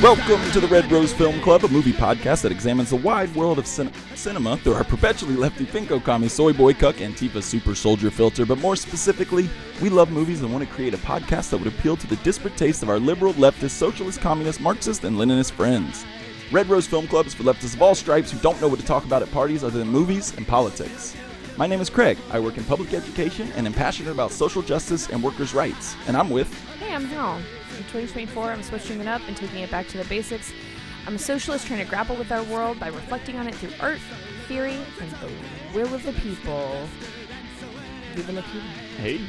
Welcome to the Red Rose Film Club, a movie podcast that examines the wide world of cinema through our perpetually lefty Finko Kami Soy Boy Cuck Antifa Super Soldier filter. But more specifically, we love movies and want to create a podcast that would appeal to the disparate tastes of our liberal, leftist, socialist, communist, Marxist, and Leninist friends. Red Rose Film Club is for leftists of all stripes who don't know what to talk about at parties other than movies and politics. My name is Craig. I work in public education and am passionate about social justice and workers' rights. And I'm with... Hey, I'm Hal. In 2024, I'm switching it up and taking it back to the basics. I'm a socialist trying to grapple with our world by reflecting on it through art, theory, and the will of the people. Viva la Cuba. Hey.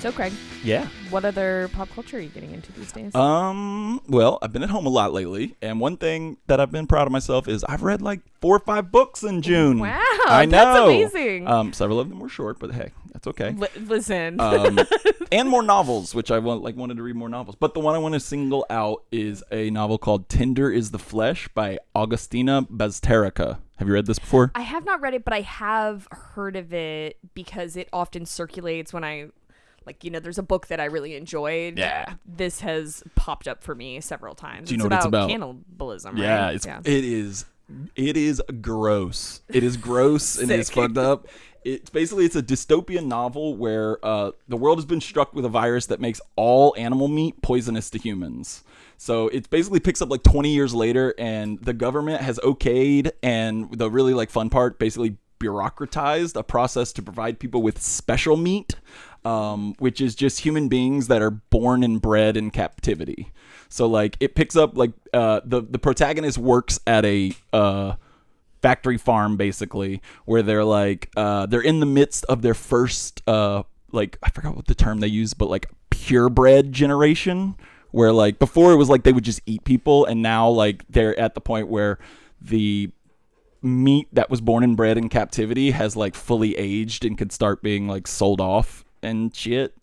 So, Craig. Yeah. What other pop culture are you getting into these days? Well, I've been at home a lot lately, and one thing that I've been proud of myself is I've read like 4 or 5 books in June. Wow, I know. That's amazing. Several of them were short, but hey, that's okay. Listen. And more novels, which I wanted to read more novels. But the one I want to single out is a novel called Tinder is the Flesh by Augustina Bazterrica. Have you read this before? I have not read it, but I have heard of it because it often circulates when I... there's a book that I really enjoyed. Yeah. This has popped up for me several times. Do you know what it's about? Cannibalism, Yeah, right? It is gross. It is gross and it's fucked up. It's a dystopian novel where the world has been struck with a virus that makes all animal meat poisonous to humans. So it basically picks up like 20 years later, and the government has okayed, and the really fun part, basically bureaucratized a process to provide people with special meat, which is just human beings that are born and bred in captivity. So it picks up the protagonist works at a factory farm, basically, where they're they're in the midst of their first I forgot what the term they use, but purebred generation, where before it was they would just eat people, and now they're at the point where the meat that was born and bred in captivity has fully aged and could start being sold off and shit.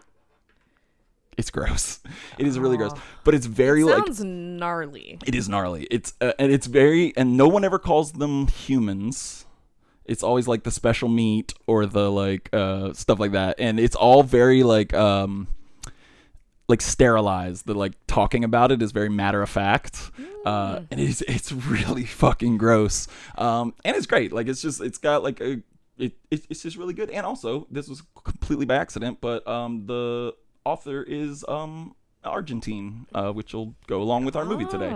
It's gross. It is really gross, but it's very sounds gnarly. It is gnarly. It's and it's very, and no one ever calls them humans. It's always the special meat or the stuff like that, and it's all very sterilized. The talking about it is very matter of fact, and it's really fucking gross. And it's great. It's got it's just really good. And also, this was completely by accident, but the author is Argentine, which will go along with our movie today.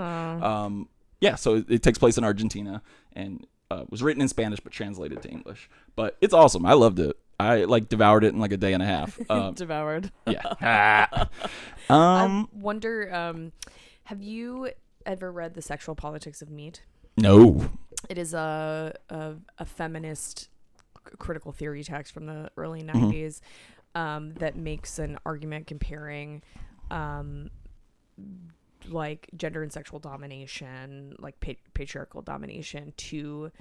So it takes place in Argentina and was written in Spanish but translated to English. But it's awesome. I loved it. I devoured it in a day and a half. Devoured. Yeah. I wonder, have you ever read The Sexual Politics of Meat? No. It is a feminist critical theory text from the early 90s that makes an argument comparing gender and sexual domination, patriarchal domination, to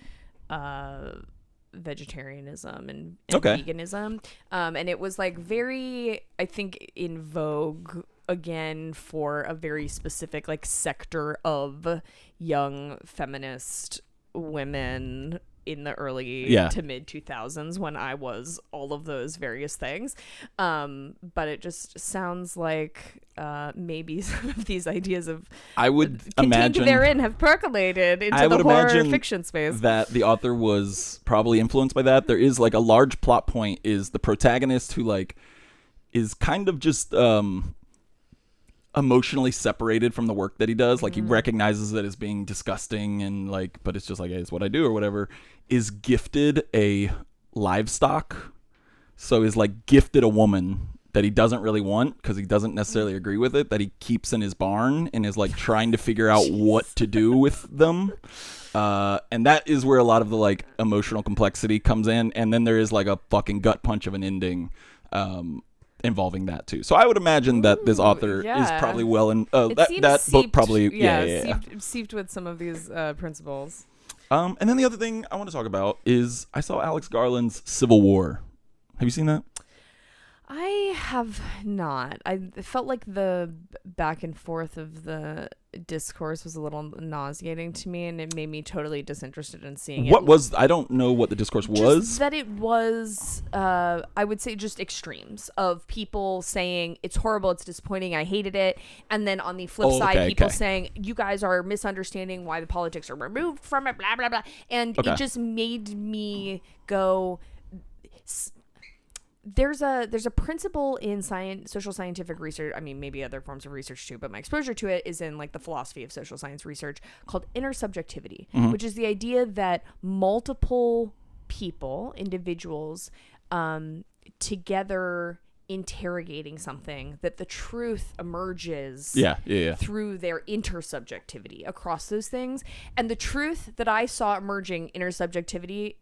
vegetarianism and veganism, and it was very, I think, in vogue again for a very specific sector of young feminist women in the early to mid 2000s, when I was all of those various things, but it just sounds like maybe some of these ideas of I would imagine therein have percolated into the horror fiction space. That the author was probably influenced by that. There is a large plot point is the protagonist who is kind of just emotionally separated from the work that he does. He recognizes it as being disgusting and but it's just hey, it's what I do or whatever, is gifted a livestock. So is gifted a woman that he doesn't really want because he doesn't necessarily agree with it, that he keeps in his barn and is trying to figure out what to do with them. And that is where a lot of the emotional complexity comes in. And then there is a fucking gut punch of an ending involving that too. So I would imagine that this author is probably well in that book probably seeped with some of these principles. And then the other thing I want to talk about is I saw Alex Garland's Civil War. Have you seen that? I have not. I felt like the back and forth of the discourse was a little nauseating to me, and it made me totally disinterested in seeing it. I don't know what the discourse was. Just that it was, I would say, just extremes of people saying it's horrible, it's disappointing, I hated it, and then on the flip side, people saying you guys are misunderstanding why the politics are removed from it, blah blah blah, and it just made me go. There's a principle in social scientific research. I mean, maybe other forms of research too, but my exposure to it is in like the philosophy of social science research called intersubjectivity, which is the idea that multiple people, individuals, together interrogating something, that the truth emerges through their intersubjectivity across those things. And the truth that I saw emerging intersubjectively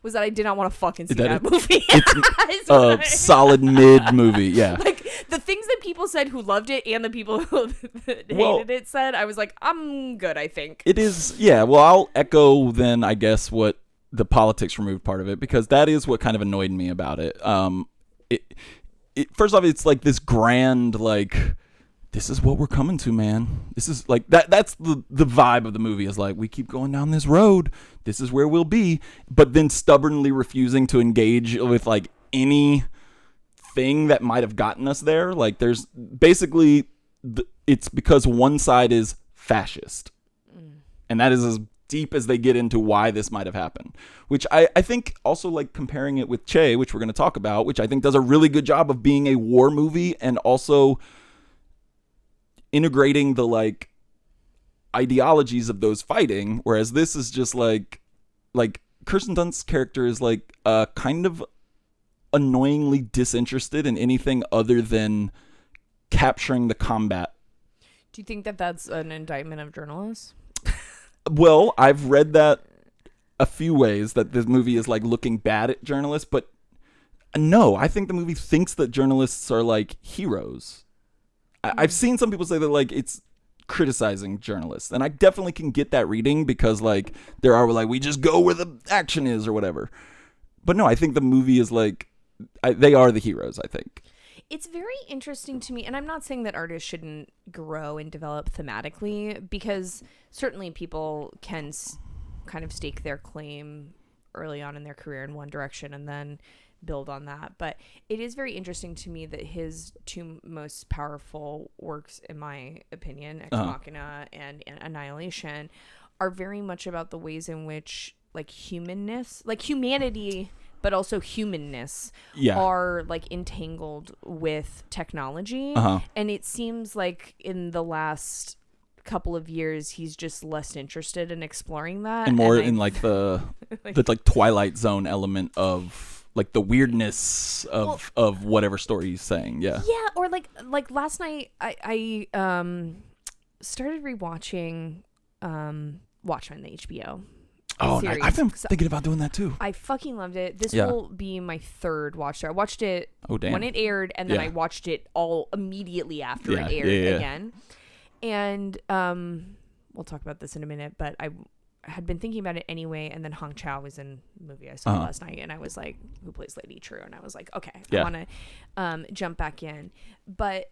was that I did not want to fucking see that movie. It's a solid mid movie. Yeah. Like the things that people said who loved it and the people who hated it said, I was like, I'm good, I think. It is. Yeah. Well, I'll echo then, I guess, what the politics removed part of it, because that is what kind of annoyed me about it. First off, it's like this grand, like, this is what we're coming to, man. This is like that's the vibe of the movie, is like, we keep going down this road, this is where we'll be, but then stubbornly refusing to engage with like any thing that might have gotten us there. Like, there's basically it's because one side is fascist, and that is as deep as they get into why this might have happened, which I think also, like, comparing it with Che, which we're going to talk about, which I think does a really good job of being a war movie and also integrating the like ideologies of those fighting, whereas this is just like Kirsten Dunst's character is like kind of annoyingly disinterested in anything other than capturing the combat. Do you think that that's an indictment of journalists? Well, I've read that a few ways, that this movie is like looking bad at journalists, but no, I think the movie thinks that journalists are like heroes. I've seen some people say that like it's criticizing journalists, and I definitely can get that reading, because like there are like, we just go where the action is or whatever. But no, I think the movie is like, they are the heroes, I think. It's very interesting to me, and I'm not saying that artists shouldn't grow and develop thematically, because certainly people can kind of stake their claim early on in their career in one direction and then build on that. But it is very interesting to me that his two most powerful works, in my opinion, Ex Machina and Annihilation, are very much about the ways in which like humanness, like humanity, but also humanness are like entangled with technology. And it seems like in the last couple of years he's just less interested in exploring that, and more in like the like Twilight Zone element of like the weirdness of whatever story he's saying. Or like last night I started rewatching Watchmen, the HBO series. I've been thinking about doing that too. I fucking loved it. This will be my third watch through. I watched it when it aired, and then I watched it all immediately after it aired again. And we'll talk about this in a minute, but I had been thinking about it anyway, and then Hong Chow was in the movie I saw last night, and I was like, who plays Lady True? And I was like, okay, I want to jump back in. But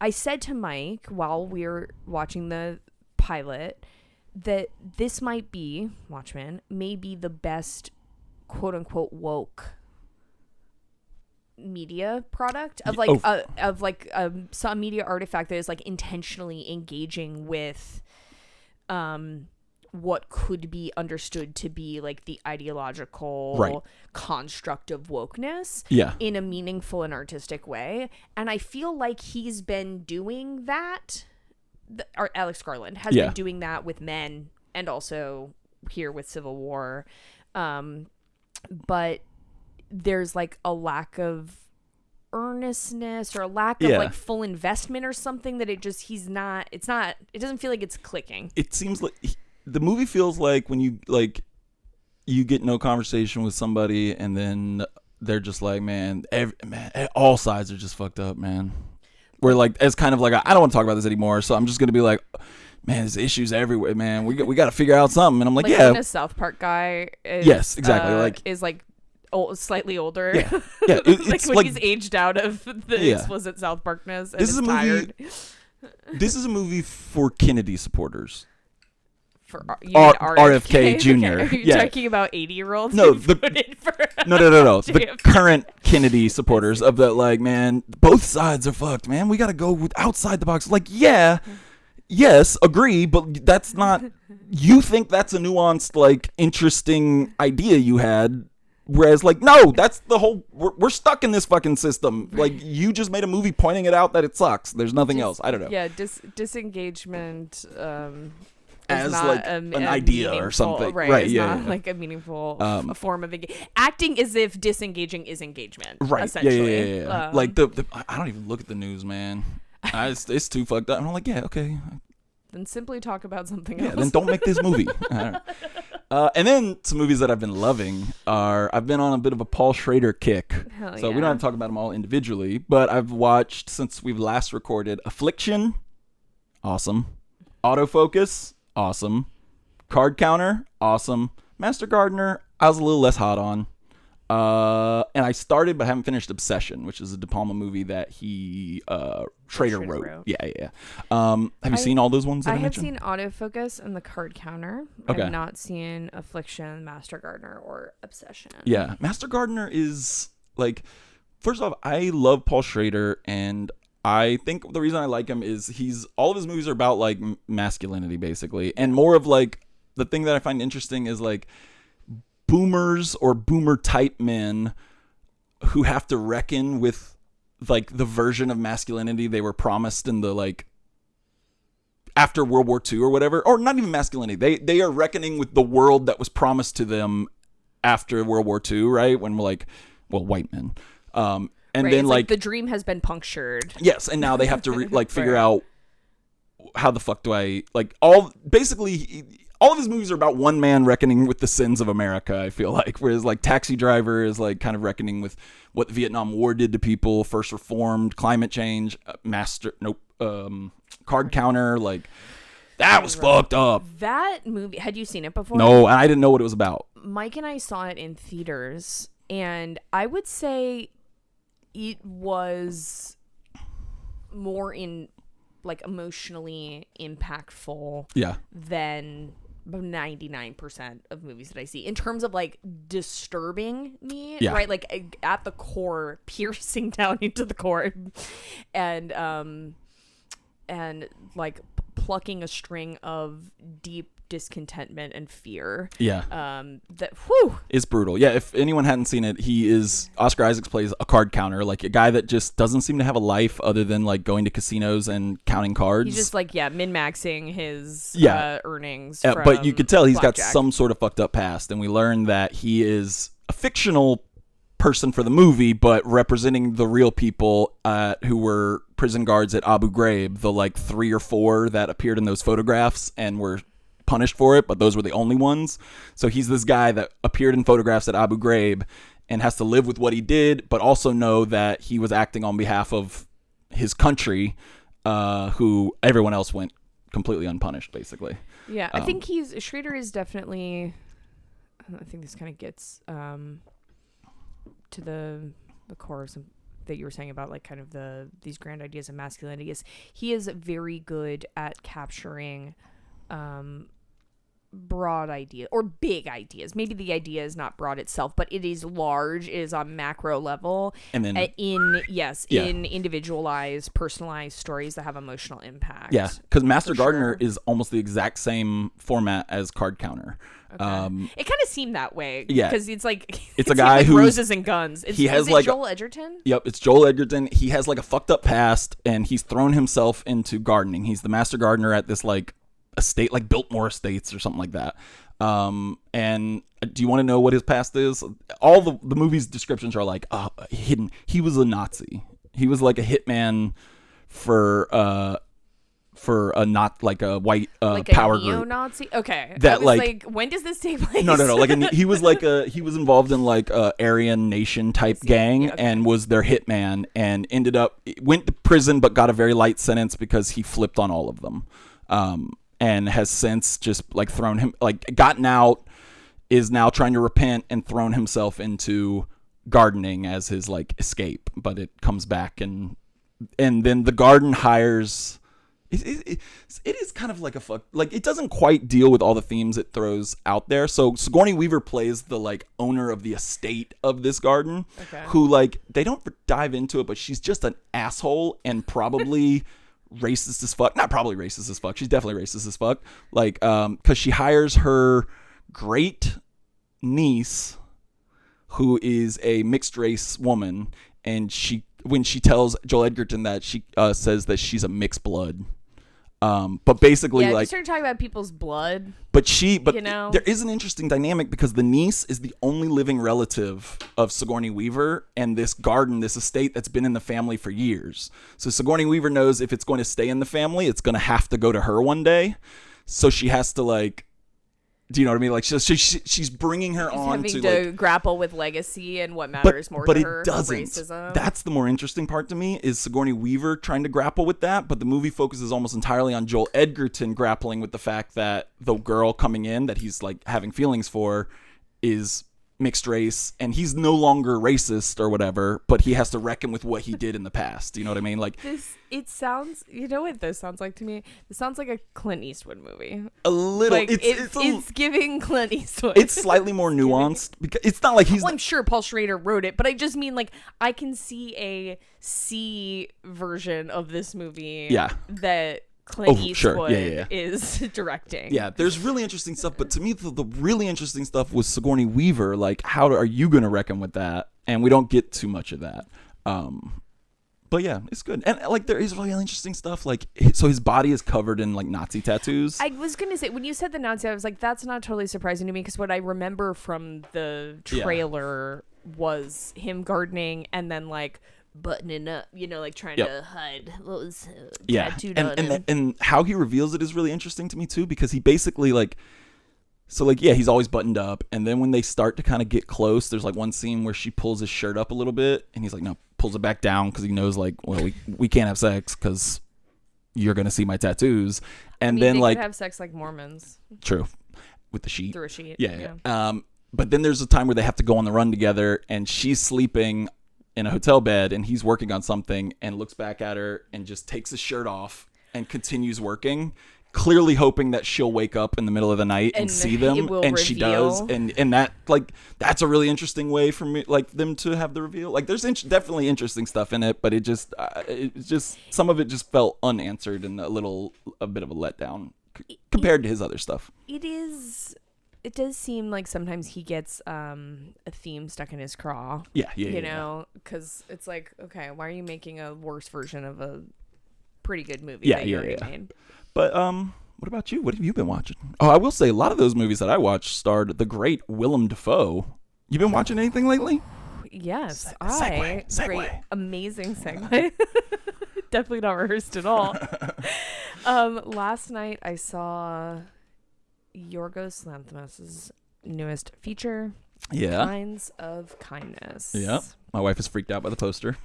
I said to Mike while we were watching the pilot that this might be, Watchmen, maybe the best quote unquote woke media product of like some media artifact that is like intentionally engaging with what could be understood to be like the ideological construct of wokeness in a meaningful and artistic way. And I feel like he's been doing that. Alex Garland has been doing that with Men, and also here with Civil War. But there's like a lack of earnestness or a lack of like full investment or something, that it doesn't feel like it's clicking. It seems like the movie feels like when you get no conversation with somebody, and then they're just like, man, all sides are just fucked up, man. where like as kind of like I don't want to talk about this anymore, so I'm just gonna be like, man, there's issues everywhere, man. We got to figure out something. And I'm like yeah. When a South Park guy is, yes, exactly. is like slightly older. Yeah, yeah. It's like when he's aged out of the explicit South Parkness and is tired. This is a movie for Kennedy supporters. For RFK Jr. Okay. Are you talking about 80-year-olds? No, no. The current Kennedy supporters of that, like, man, both sides are fucked, man. We got to go outside the box. Like, yeah, yes, agree, but that's not. You think that's a nuanced, like, interesting idea you had. Whereas, like, no, that's the whole. We're stuck in this fucking system. Like, you just made a movie pointing it out that it sucks. There's nothing else. I don't know. Yeah, disengagement. As like an idea or something, right? It's not like a meaningful form of acting, as if disengaging is engagement, right? Essentially. Yeah. Like the I don't even look at the news, man. It's too fucked up. I'm like, yeah, okay. Then simply talk about something else. Then don't make this movie. And then some movies that I've been loving are I've been on a bit of a Paul Schrader kick. So we don't have to talk about them all individually, but I've watched since we've last recorded Affliction, awesome. Autofocus, awesome. Card Counter, awesome. Master Gardener, I was a little less hot on. And I started but haven't finished Obsession, which is a De Palma movie that Schrader wrote. Yeah. Have you seen all those ones that I mentioned? I have seen Autofocus and The Card Counter. Okay. I've not seen Affliction, Master Gardener, or Obsession. Yeah, Master Gardener is like, first off, I love Paul Schrader, and I think the reason I like him is all of his movies are about like masculinity basically, and more of like the thing that I find interesting is like boomers or boomer type men who have to reckon with like the version of masculinity they were promised in the like after World War II or whatever, or not even masculinity. They are reckoning with the world that was promised to them after World War II, right? When we're like, well, white men. And then like the dream has been punctured. Yes, and now they have to figure out how the fuck do I like all of his movies are about one man reckoning with the sins of America, I feel like. Whereas like Taxi Driver is like kind of reckoning with what the Vietnam War did to people, First Reformed, climate change, Card Counter, like that was fucked up. That movie, had you seen it before? No, and I didn't know what it was about. Mike and I saw it in theaters, and I would say it was more in like emotionally impactful than 99% of movies that I see in terms of like disturbing me, right? Like at the core, piercing down into the core, and like plucking a string of deep discontentment and fear. That is brutal. Yeah, if anyone hadn't seen it, Oscar Isaacs plays a card counter, like a guy that just doesn't seem to have a life other than like going to casinos and counting cards. He's just like min-maxing his earnings. But you could tell he's got some sort of fucked up past, and we learn that he is a fictional person for the movie, but representing the real people who were prison guards at Abu Ghraib, the like 3 or 4 that appeared in those photographs and were punished for it, but those were the only ones. So he's this guy that appeared in photographs at Abu Ghraib and has to live with what he did, but also know that he was acting on behalf of his country, who everyone else went completely unpunished, basically. Yeah, I think Schrader is definitely, I think this kind of gets to the core of some that you were saying about like kind of these grand ideas of masculinity. He is very good at capturing broad idea or big ideas. Maybe the idea is not broad itself, but it is large. It is on macro level, and then in individualized, personalized stories that have emotional impact. Yeah, because Master Gardener is almost the exact same format as Card Counter. Okay. It kind of seemed that way. Yeah, because it's like it's a guy who roses and guns. He has like Joel Edgerton. Yep, it's Joel Edgerton. He has like a fucked up past, and he's thrown himself into gardening. He's the master gardener at this like estate, like Biltmore Estates or something like that. And do you want to know what his past is? All the movie's descriptions are like hidden. He was a Nazi. He was like a hitman for for a not like a white like power a group. neo-Nazi. Okay, That I was like, when does this take place? No. He was involved in like a Aryan Nation type gang and was their hitman and went to prison but got a very light sentence because he flipped on all of them. And has since just like gotten out, is now trying to repent and thrown himself into gardening as his like escape, but it comes back and then the garden hires. It is kind of like it doesn't quite deal with all the themes it throws out there. So Sigourney Weaver plays the like owner of the estate of this garden, who like they don't dive into it, but she's just an asshole and probably racist as fuck. Not probably racist as fuck. She's definitely racist as fuck. Like, because she hires her great niece, who is a mixed race woman, and when she tells Joel Edgerton that, she says that she's a mixed blood. But basically, like, you started talking about people's blood. But there is an interesting dynamic because the niece is the only living relative of Sigourney Weaver and this garden, this estate that's been in the family for years. So Sigourney Weaver knows if it's going to stay in the family, it's going to have to go to her one day. So she has to like, do you know what I mean? Like she's bringing her on having to like, grapple with legacy and what matters more to her. But it doesn't. Racism. That's the more interesting part to me is Sigourney Weaver trying to grapple with that. But the movie focuses almost entirely on Joel Edgerton grappling with the fact that the girl coming in that he's like having feelings for is mixed race, and he's no longer racist or whatever, but he has to reckon with what he did in the past. You know what I mean? Like it sounds, you know what this sounds like to me? This sounds like a Clint Eastwood movie. A little. Like, it's giving Clint Eastwood. It's slightly more nuanced because it's not like he's. Well, I'm sure Paul Schrader wrote it, but I just mean like I can see a C version of this movie. Yeah. That Clint Eastwood sure. is directing. Yeah, there's really interesting stuff, but to me, the really interesting stuff was Sigourney Weaver. Like, how are you going to reckon with that? And we don't get too much of that. But yeah, it's good. And like, there is really interesting stuff. Like, so his body is covered in like Nazi tattoos. I was going to say, when you said the Nazi, I was like, that's not totally surprising to me because what I remember from the trailer was him gardening and then like buttoning up, you know, like trying to hide what was tattooed on him. And how he reveals it is really interesting to me too, because he basically like, so like, he's always buttoned up, and then when they start to kind of get close, there's like one scene where she pulls his shirt up a little bit, and he's like, no, pulls it back down because he knows like, well, we can't have sex because you're gonna see my tattoos, and then they like could have sex like Mormons. True, with the sheet through a sheet. Yeah. But then there's a time where they have to go on the run together, and she's sleeping in a hotel bed and he's working on something and looks back at her and just takes his shirt off and continues working, clearly hoping that she'll wake up in the middle of the night and see them, and reveal. She does, and that like that's a really interesting way for me, like them to have the reveal. Like there's definitely interesting stuff in it, but it just some of it just felt unanswered and a bit of a letdown compared to his other stuff. It does seem like sometimes he gets a theme stuck in his craw. Yeah. You know, because it's like, okay, why are you making a worse version of a pretty good movie that you already made? But what about you? What have you been watching? Oh, I will say a lot of those movies that I watched starred the great Willem Dafoe. You been watching anything lately? Yes, segue. Great, amazing segue. Definitely not rehearsed at all. Last night I saw Yorgos Lanthimos' newest feature, Kinds of Kindness. Yeah, my wife is freaked out by the poster.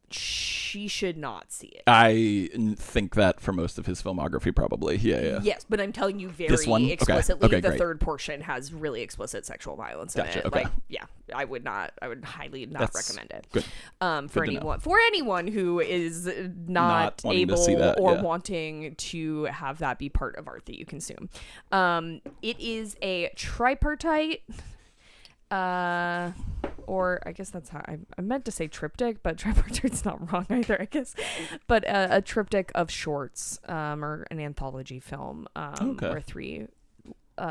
She should not see it. I think that for most of his filmography, probably. Yeah. Yes, but I'm telling you very this one? explicitly. Okay, the great. third portion has really explicit sexual violence in it. Okay. Like, I would highly not recommend it. Good. For anyone who is not able wanting to have that be part of art that you consume. It is a tripartite. Or I guess that's how I meant to say triptych, but tripartite's not wrong either, I guess. But a triptych of shorts, or an anthology film, where three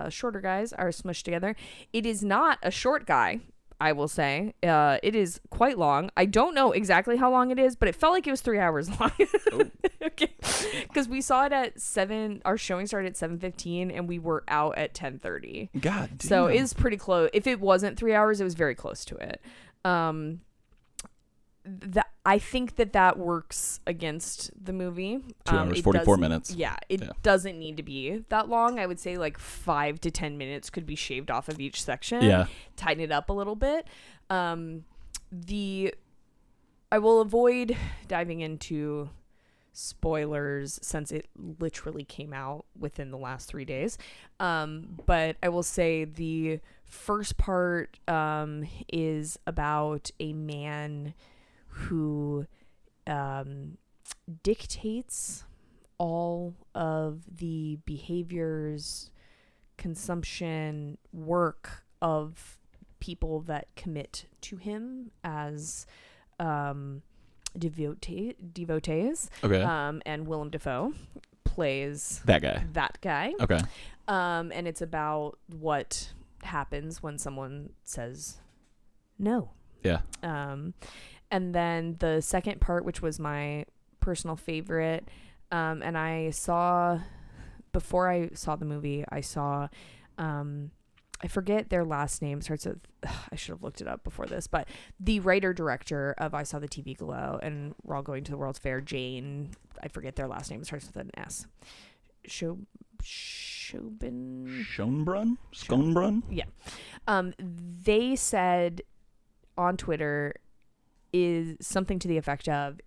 shorter guys are smushed together. It is not a short guy, I will say. It is quite long. I don't know exactly how long it is, but it felt like it was 3 hours long. Okay, because we saw it at 7. Our showing started at 7:15, and we were out at 10:30. God damn. So it is pretty close. If it wasn't 3 hours, it was very close to it. I think that works against the movie. 2 hours, 44 minutes. Yeah, it doesn't need to be that long. I would say like 5 to 10 minutes could be shaved off of each section. Yeah. Tighten it up a little bit. I will avoid diving into spoilers since it literally came out within the last 3 days. But I will say the first part is about a man who dictates all of the behaviors, consumption, work of people that commit to him as devotees. Okay. And Willem Dafoe plays that guy. Okay. And it's about what happens when someone says no. Yeah. And then the second part, which was my personal favorite, and I saw, before I saw the movie, I saw, I forget their last name, starts with, I should have looked it up before this, but the writer-director of I Saw the TV Glow and We're All Going to the World's Fair, Jane, I forget their last name, it starts with an S. Schoenbrunn? Yeah. They said on Twitter is something to the effect of,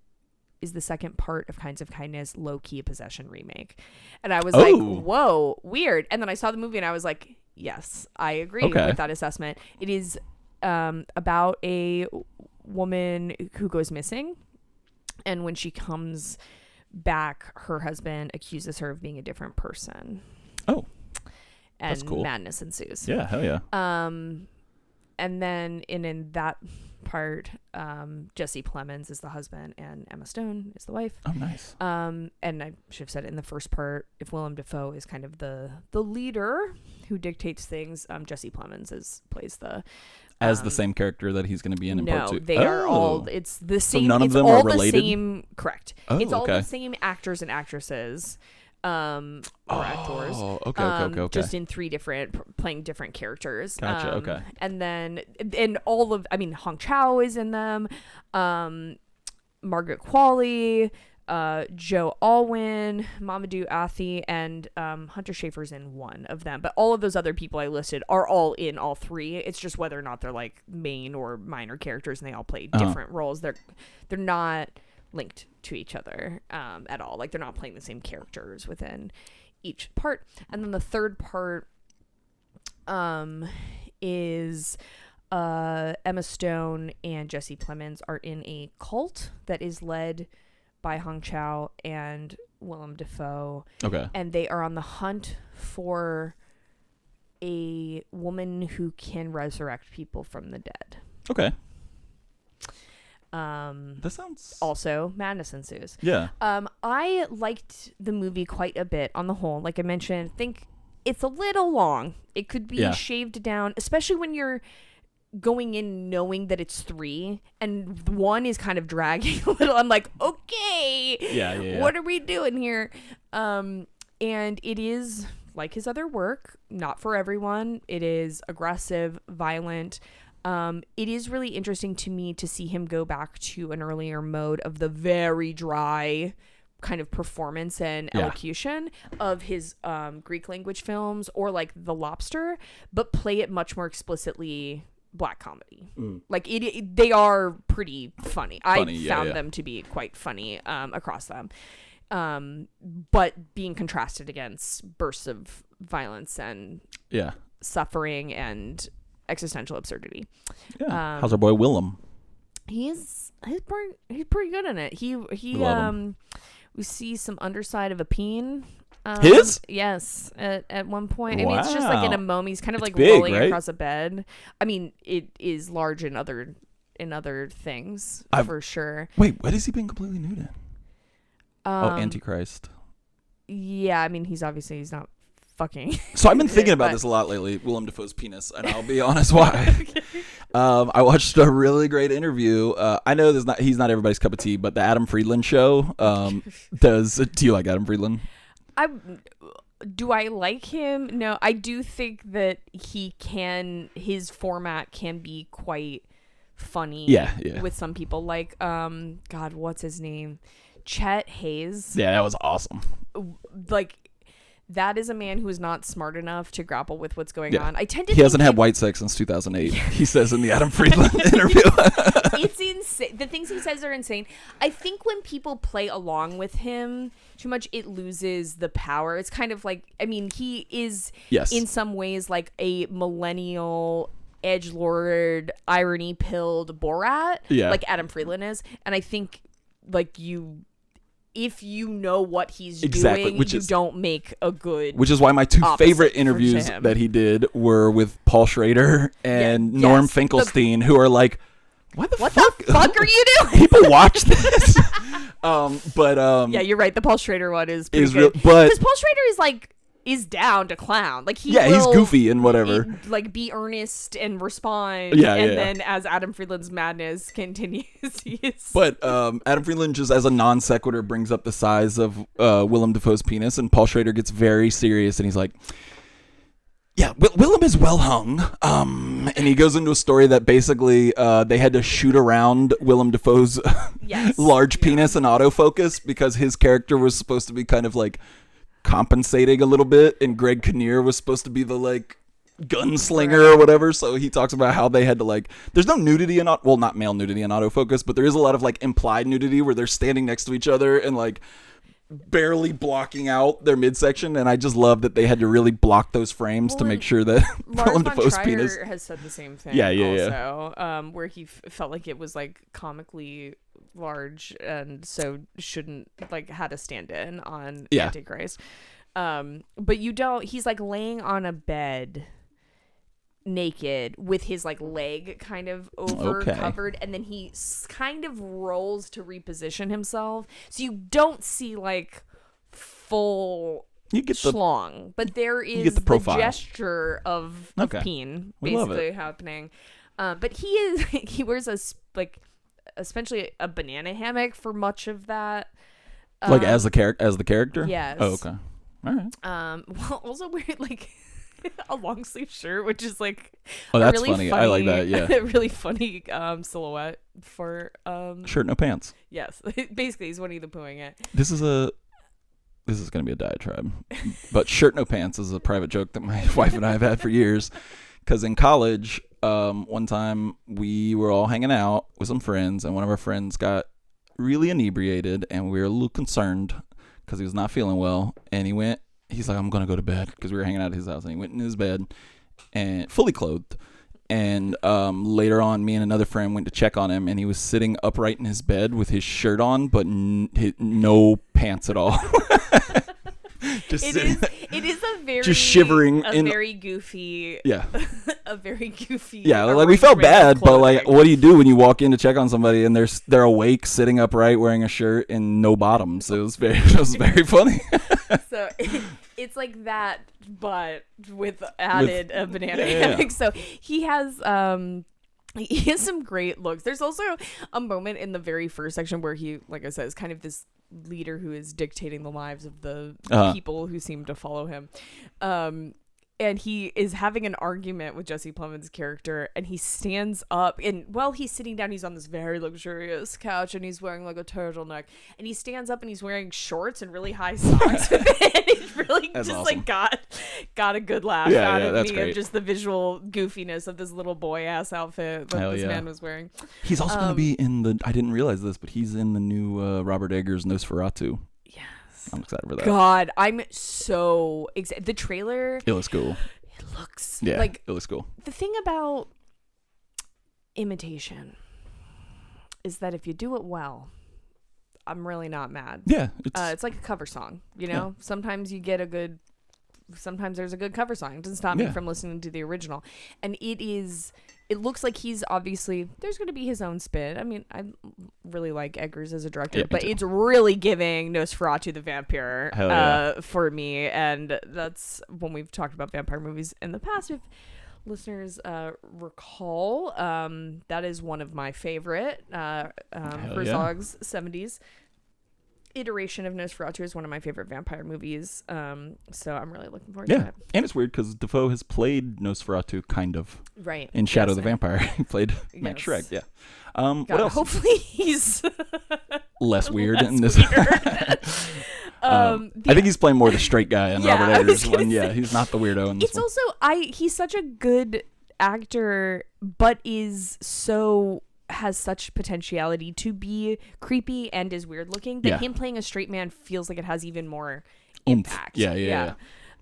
is the second part of Kinds of Kindness low-key a Possession remake? And I was like, whoa, weird. And then I saw the movie and I was like, yes, I agree with that assessment. It is about a woman who goes missing, and when she comes back, her husband accuses her of being a different person. Oh, and that's cool. Madness ensues. Yeah, hell yeah. And then in that part, Jesse Plemons is the husband and Emma Stone is the wife. Oh, nice. And I should have said it in the first part, if Willem Dafoe is kind of the leader who dictates things, Jesse Plemons plays the as the same character that he's going to be in part 2. No, they are all, it's the same. So none of them are related? The same, correct. It's all the same actors and actresses. Or actors. Okay. Just in 3 different, playing different characters. Gotcha. Okay. And then, Hong Chow is in them. Margaret Qualley, Joe Alwyn, Mamadou Athie, and Hunter Schafer's in one of them. But all of those other people I listed are all in all 3. It's just whether or not they're like main or minor characters, and they all play different roles. They're not linked to each other at all. Like, they're not playing the same characters within each part. And then the third part is Emma Stone and Jesse Plemons are in a cult that is led by Hong Chow and Willem Dafoe. Okay. And they are on the hunt for a woman who can resurrect people from the dead. Okay. That sounds... Also, madness ensues. Yeah. I liked the movie quite a bit on the whole. Like I mentioned, I think it's a little long. It could be shaved down, especially when you're going in knowing that it's 3 and 1 is kind of dragging a little. I'm like, okay, what are we doing here? And it is, like his other work, not for everyone. It is aggressive, violent. It is really interesting to me to see him go back to an earlier mode of the very dry kind of performance and elocution of his Greek language films, or like The Lobster, but play it much more explicitly black comedy. Like they are pretty funny. I found them to be quite funny across them, but being contrasted against bursts of violence and suffering and existential absurdity. How's our boy Willem? He's pretty good in it. He we see some underside of a peen. His? Yes, at one point. I mean, it's just like in a moment. He's kind of like big, rolling right? across a bed. I mean, it is large in other things for sure. Wait, what is he being completely nude in? Antichrist. Yeah, I mean, he's not fucking. So I've been thinking about this a lot lately, Willem Dafoe's penis, and I'll be honest why. Okay. I watched a really great interview. I know he's not everybody's cup of tea, but the Adam Friedland show do you like Adam Friedland? Do I like him? No, I do think that his format can be quite funny with some people. Like, God, what's his name? Chet Hayes. Yeah, that was awesome. Like, that is a man who is not smart enough to grapple with what's going on. I tend to He hasn't had white sex since 2008. He says in the Adam Friedland interview. It's insane. The things he says are insane. I think when people play along with him too much, it loses the power. It's kind of like, I mean, he is in some ways like a millennial edgelord, irony-pilled Borat, like Adam Friedland is. And I think, like, if you know what he's doing, you don't make a good. Which is why my two favorite interviews that he did were with Paul Schrader and Norm Finkelstein, who are like, what the fuck are you doing? People watch this. Yeah, you're right. The Paul Schrader one is pretty good. Because Paul Schrader is down to clown. Like, he's goofy and whatever. Be earnest and respond. Then as Adam Friedland's madness continues, But Adam Friedland, just as a non sequitur, brings up the size of Willem Dafoe's penis, and Paul Schrader gets very serious, and he's like, yeah, Willem is well hung. And he goes into a story that basically they had to shoot around Willem Dafoe's large penis in autofocus because his character was supposed to be kind of like compensating a little bit, and Greg Kinnear was supposed to be the like gunslinger or whatever. So he talks about how they had to like, there's no nudity in not male nudity in autofocus, but there is a lot of like implied nudity where they're standing next to each other and like barely blocking out their midsection, and I just love that they had to really block those frames to make sure that Willem Dafoe's penis has said the same thing. Also, where he felt like it was like comically large, and so shouldn't like had to stand in on Antichrist. But he's like laying on a bed naked with his like leg kind of over covered, and then he kind of rolls to reposition himself, so you don't see like full schlong, but there is the gesture of peen basically happening. But he wears essentially a banana hammock for much of that, like as the character. Yes. Oh, okay. All right. Well, also weird like a long sleeve shirt, which is like that's really funny. I like that. Yeah. A really funny silhouette for shirt no pants. Yes. Basically he's Winnie the Poohing it. This is going to be a diatribe, but shirt no pants is a private joke that my wife and I have had for years, because in college one time we were all hanging out with some friends, and one of our friends got really inebriated, and we were a little concerned because he was not feeling well, and he's like, I'm gonna go to bed, because we were hanging out at his house, and he went in his bed and fully clothed, and later on me and another friend went to check on him, and he was sitting upright in his bed with his shirt on but no pants at all. It is a very just shivering very goofy a very goofy like we felt bad, but like what do you do when you walk in to check on somebody and they're awake sitting upright wearing a shirt and no bottoms? It was very funny. So it's like that, but with added a banana hammock. So he has some great looks. There's also a moment in the very first section where he, like I said, is kind of this leader who is dictating the lives of the people who seem to follow him. And he is having an argument with Jesse Plemons' character, and he stands up, and while he's sitting down, he's on this very luxurious couch, and he's wearing like a turtleneck, and he stands up and he's wearing shorts and really high socks. And he's really that's just awesome. Like got a good laugh out of me great. Of just the visual goofiness of this little boy ass outfit that this man was wearing. He's also going to be in I didn't realize this, but he's in the new Robert Eggers Nosferatu. I'm excited for that. God, I'm so excited. The trailer. It looks cool. It looks like it looks cool. The thing about imitation is that if you do it well, I'm really not mad. Yeah, it's like a cover song. You know, sometimes you get sometimes there's a good cover song. It doesn't stop me from listening to the original, and it looks like he's obviously, there's going to be his own spin. I mean, I really like Eggers as a director, but it's really giving Nosferatu the Vampire for me. And that's when we've talked about vampire movies in the past. If listeners recall, that is one of my favorite Herzog's 70s. iteration of Nosferatu is one of my favorite vampire movies. So I'm really looking forward Yeah, to it. and it's weird because Defoe has played Nosferatu kind of Right. in Shadow the Vampire. He played Max Yes. Schreck. Yeah. God, What else? hopefully he's Less weird less in this. weird. I think he's playing more the straight guy in Yeah, Robert I was Eggers gonna one. Yeah, say. he's not the weirdo in this It's one. also he's such a good actor, but has such potentiality to be creepy and is weird looking that him playing a straight man feels like it has even more impact. Yeah.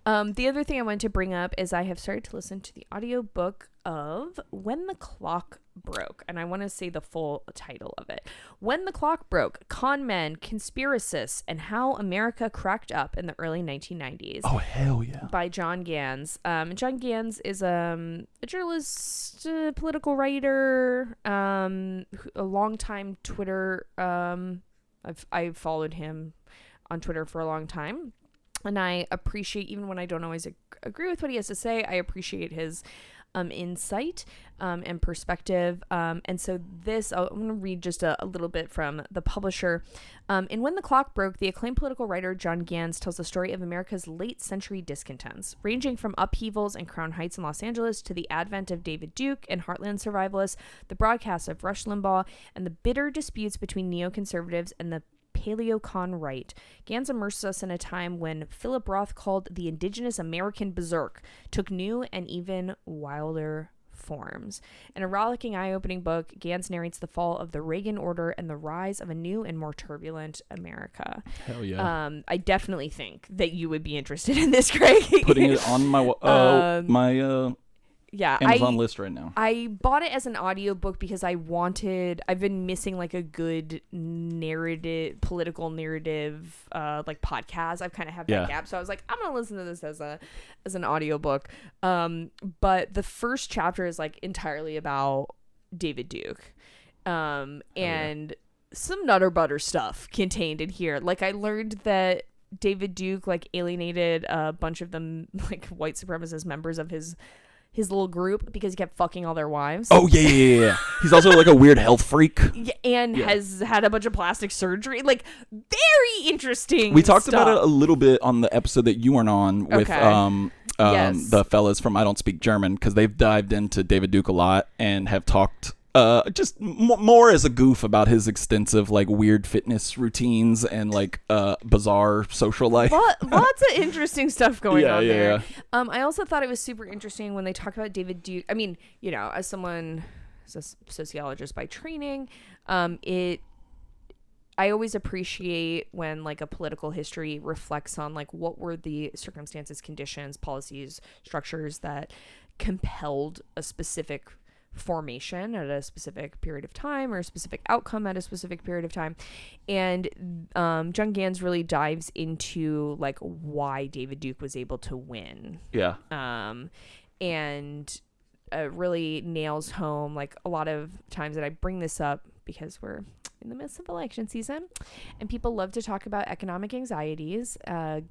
The other thing I wanted to bring up is I have started to listen to the audiobook of When the Clock Broke, and I want to say the full title of it. When the Clock Broke, Con Men, Conspiracists, and How America Cracked Up in the Early 1990s. Oh, hell yeah. By John Gans. John Gans is a journalist, political writer, a longtime Twitter. I've followed him on Twitter for a long time. And I appreciate, even when I don't always agree with what he has to say, I appreciate his insight and perspective. And so I'm going to read just a little bit from the publisher. In When the Clock Broke, the acclaimed political writer John Gans tells the story of America's late century discontents, ranging from upheavals in Crown Heights in Los Angeles to the advent of David Duke and Heartland survivalists, the broadcasts of Rush Limbaugh, and the bitter disputes between neoconservatives and the Paleocon right. Gans immerses us in a time when Philip Roth called the indigenous American berserk took new and even wilder forms. In a rollicking, eye-opening book, Gans narrates the fall of the Reagan order and the rise of a new and more turbulent America. Hell yeah. I definitely think that you would be interested in this, Craig. Putting it on my Amazon list right now. I bought it as an audiobook because I've been missing like a good political narrative like podcast. I've kind of had that gap. So I was like, I'm going to listen to this as an audiobook. But the first chapter is like entirely about David Duke. And some nutter butter stuff contained in here. Like I learned that David Duke like alienated a bunch of them like white supremacist members of his little group because he kept fucking all their wives. Oh, yeah. He's also like a weird health freak. And has had a bunch of plastic surgery. Like, very interesting We talked stuff. about it a little bit on the episode that you weren't on with Yes. the fellas from I Don't Speak German, because they've dived into David Duke a lot and have talked just more as a goof about his extensive like weird fitness routines and like bizarre social life. Lots of interesting stuff going on there. Yeah. I also thought it was super interesting when they talk about David Duke. I mean, you know, as a sociologist by training, I always appreciate when like a political history reflects on like what were the circumstances, conditions, policies, structures that compelled a specific formation at a specific period of time or a specific outcome at a specific period of time. And John Gans really dives into like why David Duke was able to win. Yeah. And really nails home like a lot of times that I bring this up because we're in the midst of election season and people love to talk about economic anxieties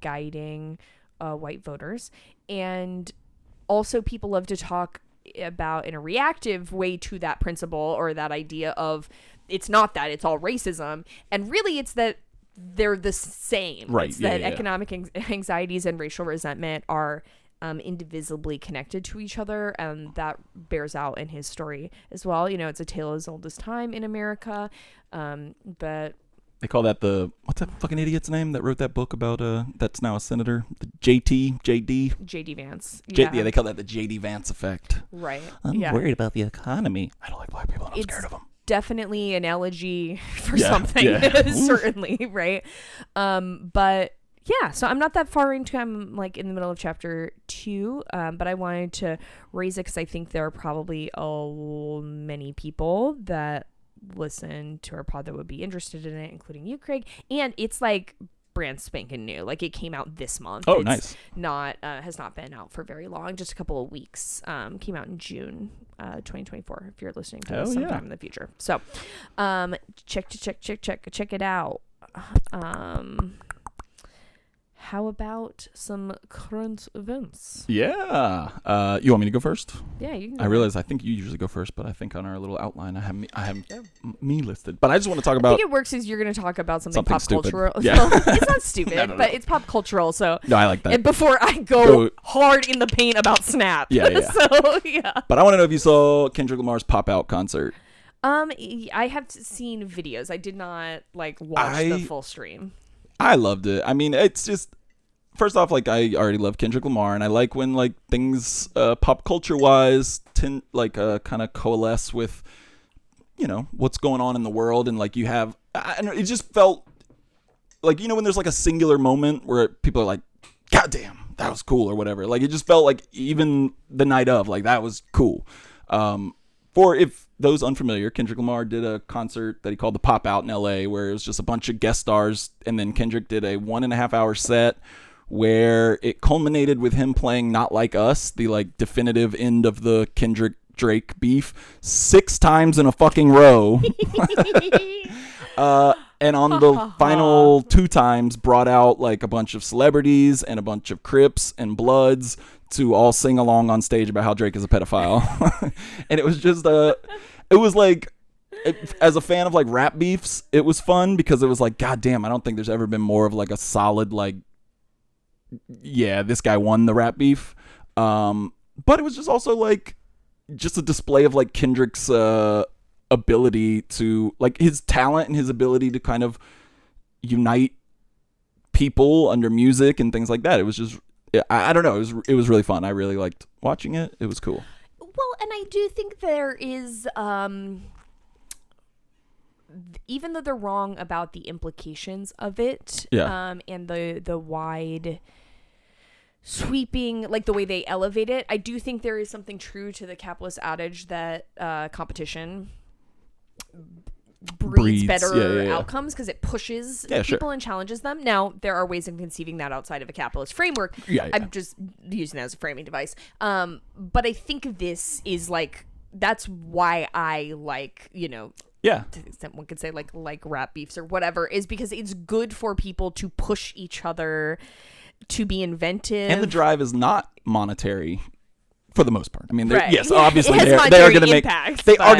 guiding white voters, and also people love to talk about in a reactive way to that principle or that idea of it's not that it's all racism, and really it's that they're the same. Right. It's that economic anxieties and racial resentment are indivisibly connected to each other, and that bears out in his story as well. You know, it's a tale as old as time in America, but They call that what's that fucking idiot's name that wrote that book about that's now a senator? The JD Vance. Yeah, they call that the JD Vance effect. Right. I'm worried about the economy. I don't like black people and I'm scared of them. Definitely an elegy for something. Certainly, right? But yeah, so I'm not that far into, I'm like in the middle of chapter 2, but I wanted to raise it because I think there are probably many people that listen to our pod that would be interested in it, including you, Craig. And it's like brand spanking new. Like it came out this month. Oh, it's nice. Has not been out for very long, just a couple of weeks. Came out in June 2024 if you're listening to this sometime in the future. So check it out. how about some current events? Yeah. You want me to go first? Yeah, you can go. I realize I think you usually go first, but I think on our little outline I have me listed. But I just want to talk about. I think it works as you're going to talk about something pop stupid. cultural. Yeah. Well, it's not stupid, No. but it's pop cultural. So No, I like that. And before I go hard in the paint about Snap. Yeah. So yeah. But I want to know if you saw Kendrick Lamar's Pop Out concert. I have seen videos. I did not watch the full stream. I loved it. I mean, it's just. First off, I already love Kendrick Lamar, and I like when things pop culture wise kind of coalesce with what's going on in the world, and you have and it just felt when there's a singular moment where people are like, God damn, that was cool or whatever. It just felt like even the night of that was cool. For if those unfamiliar, Kendrick Lamar did a concert that he called the Pop Out in LA, where it was just a bunch of guest stars, and then Kendrick did a 1.5 hour set. Where it culminated with him playing Not Like Us, the definitive end of the Kendrick Drake beef, 6 times in a fucking row. And on the final 2 times brought out a bunch of celebrities and a bunch of Crips and Bloods to all sing along on stage about how Drake is a pedophile. And it was just as a fan of rap beefs, it was fun because it was God damn, I don't think there's ever been more of a solid yeah, this guy won the rap beef. But it was just also just a display of Kendrick's ability to his talent and his ability to kind of unite people under music and things like that. It was just I don't know, it was really fun. I really liked watching it. It was cool. Well, and I do think there is even though they're wrong about the implications of it, and the wide sweeping, the way they elevate it, I do think there is something true to the capitalist adage that competition breeds better outcomes because it pushes people and challenges them. Now, there are ways of conceiving that outside of a capitalist framework. I'm just using that as a framing device. But I think this is that's why I to the extent one could say like rap beefs or whatever, is because it's good for people to push each other to be inventive. And the drive is not monetary for the most part. I mean, yes, yeah, obviously they are going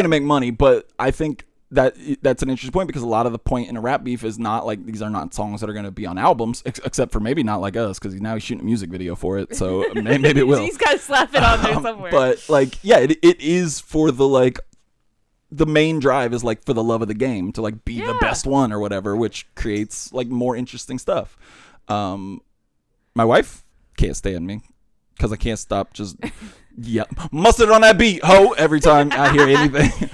to make money, but I think that's an interesting point because a lot of the point in a rap beef is not these are not songs that are going to be on albums, except for maybe Not Like Us because now he's shooting a music video for it, so maybe it will. He's got to slap it on there somewhere. But it is for the main drive is for the love of the game to be the best one or whatever, which creates more interesting stuff. My wife can't stand me because I can't stop just mustard on that beat, ho, every time I hear anything.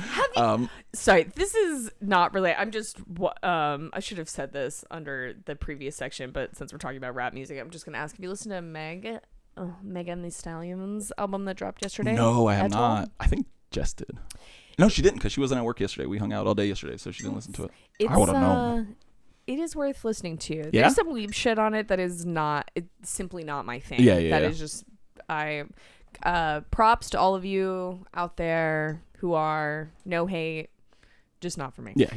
Sorry, this is not really. I'm just. I should have said this under the previous section, but since we're talking about rap music, I'm just gonna ask if you listen to Megan Thee Stallion's album that dropped yesterday. No, I have not. I think Jess did. No, she didn't because she wasn't at work yesterday. We hung out all day yesterday, so she didn't listen to it. I would have known. It is worth listening to. Yeah? There's some weeb shit on it that is not. It's simply not my thing. That is just. Props to all of you out there who are no hate, just not for me. Yeah.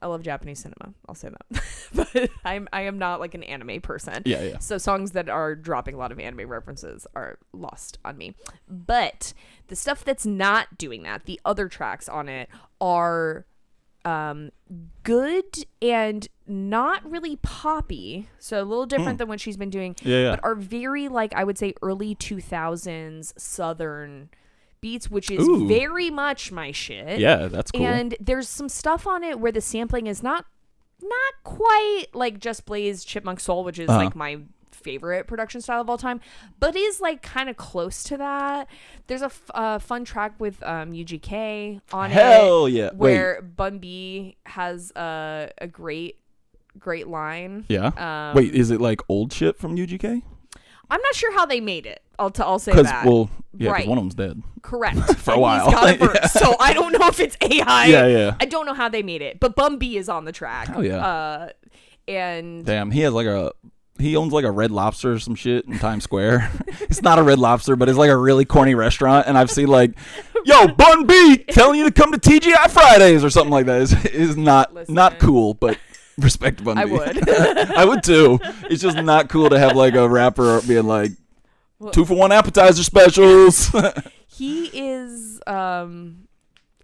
I love Japanese cinema. I'll say that, but I am not an anime person. Yeah. So songs that are dropping a lot of anime references are lost on me. But the stuff that's not doing that, the other tracks on it are good and not really poppy, so a little different than what she's been doing, but are very I would say early 2000s southern beats, which is very much my shit. Yeah, that's cool. And there's some stuff on it where the sampling is not quite Just Blaze Chipmunk Soul, which is my favorite production style of all time, but is kind of close to that. There's a fun track with UGK on Hell it. Yeah. Where Bun B has a great line. Yeah. Wait, is it old shit from UGK? I'm not sure how they made it. I'll say that. Because one of them's dead. Correct. For a while. He's got a verse, so I don't know if it's AI. Yeah. I don't know how they made it, but Bun B is on the track. Hell yeah. And damn, he has he owns a Red Lobster or some shit in Times Square. It's not a Red Lobster, but it's a really corny restaurant. And I've seen yo, Bun B telling you to come to TGI Fridays or something like that. Is not cool, but respect Bun B. I would. I would too. It's just not cool to have like a rapper being like, 2-for-1 appetizer specials. He is.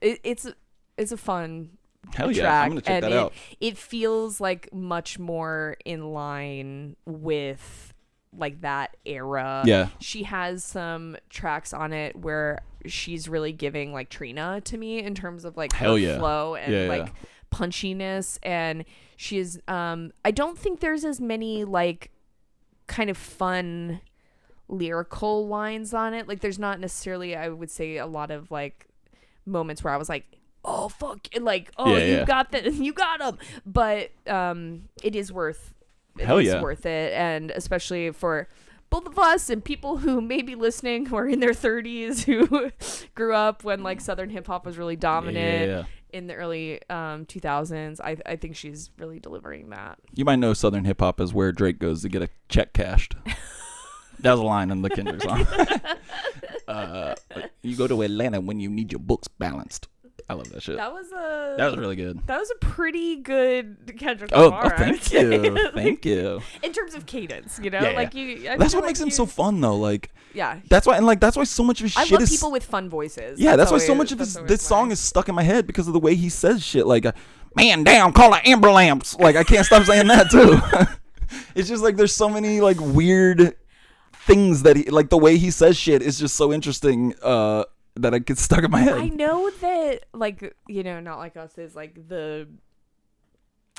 It's a fun. Hell yeah, track, I'm gonna check that out. It feels like much more in line with like that era. Yeah. She has some tracks on it where she's really giving like Trina to me in terms of like her flow and like punchiness, and she is I don't think there's as many like kind of fun lyrical lines on it. Like there's not necessarily, I would say, a lot of like moments where I was like, oh fuck, like, oh, you got that, you got him. But it is worth it, and especially for both of us and people who may be listening who are in their 30s who grew up when like Southern hip hop was really dominant in the early 2000s. I think she's really delivering that. You might know Southern hip hop is where Drake goes to get a check cashed. That was a line in the Kendrick song. You go to Atlanta when you need your books balanced. I love that shit. That was really good. That was a pretty good Kendrick Lamar. Oh, thank you. Thank you. In terms of cadence, you know? That's what makes him so fun though. Like, yeah. That's why so much of his shit is... I love people with fun voices. Yeah, that's why so much of this song is stuck in my head because of the way he says shit. Like, man down, call it amber lamps. Like, I can't stop saying that too. It's just like there's so many like weird things that he, like the way he says shit is just so interesting that I get stuck in my head. I know that, like, you know, Not Like Us is like the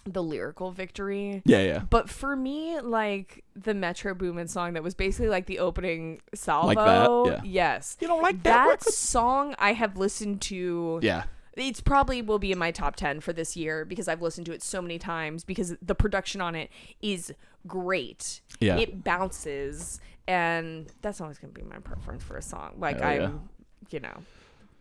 lyrical victory. Yeah. But for me, like the Metro Boomin song that was basically like the opening salvo. Like that? Yeah. Yes. You don't like that song I have listened to. Yeah. It's probably will be in my top 10 for this year because I've listened to it so many times because the production on it is great. Yeah. It bounces, and that's always going to be my preference for a song. Like you know,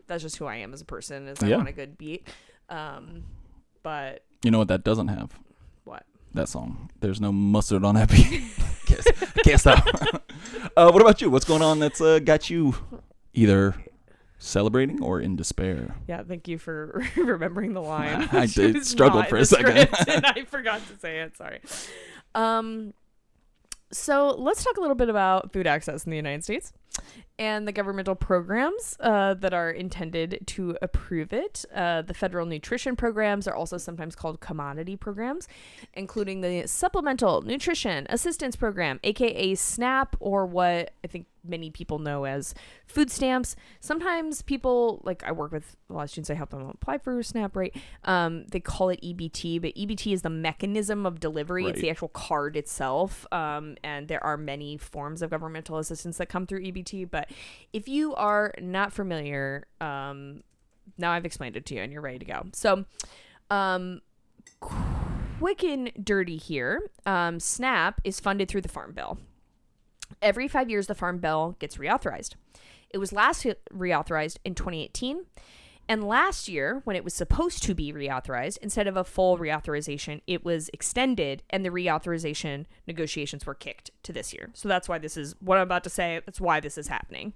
that's just who I am as a person, is I want a good beat. But you know what that doesn't have? What? That song. There's no mustard on that beat. Can't stop. What about you? What's going on that's got you either celebrating or in despair? Yeah, thank you for remembering the line. I did struggle for a second. And I forgot to say it. Sorry. So let's talk a little bit about food access in the United States and the governmental programs that are intended to approve it. The federal nutrition programs are also sometimes called commodity programs, including the Supplemental Nutrition Assistance Program, aka SNAP, or what I think many people know as food stamps. Sometimes people, like I work with a lot of students, I help them apply for SNAP, right? They call it EBT, but EBT is the mechanism of delivery. Right. It's the actual card itself. And there are many forms of governmental assistance that come through EBT, but if you are not familiar, now I've explained it to you and you're ready to go. So, quick and dirty here. SNAP is funded through the Farm Bill. Every 5 years, the Farm Bill gets reauthorized. It was last reauthorized in 2018. And last year, when it was supposed to be reauthorized, instead of a full reauthorization, it was extended, and the reauthorization negotiations were kicked to this year. So that's why this is what I'm about to say. That's why this is happening.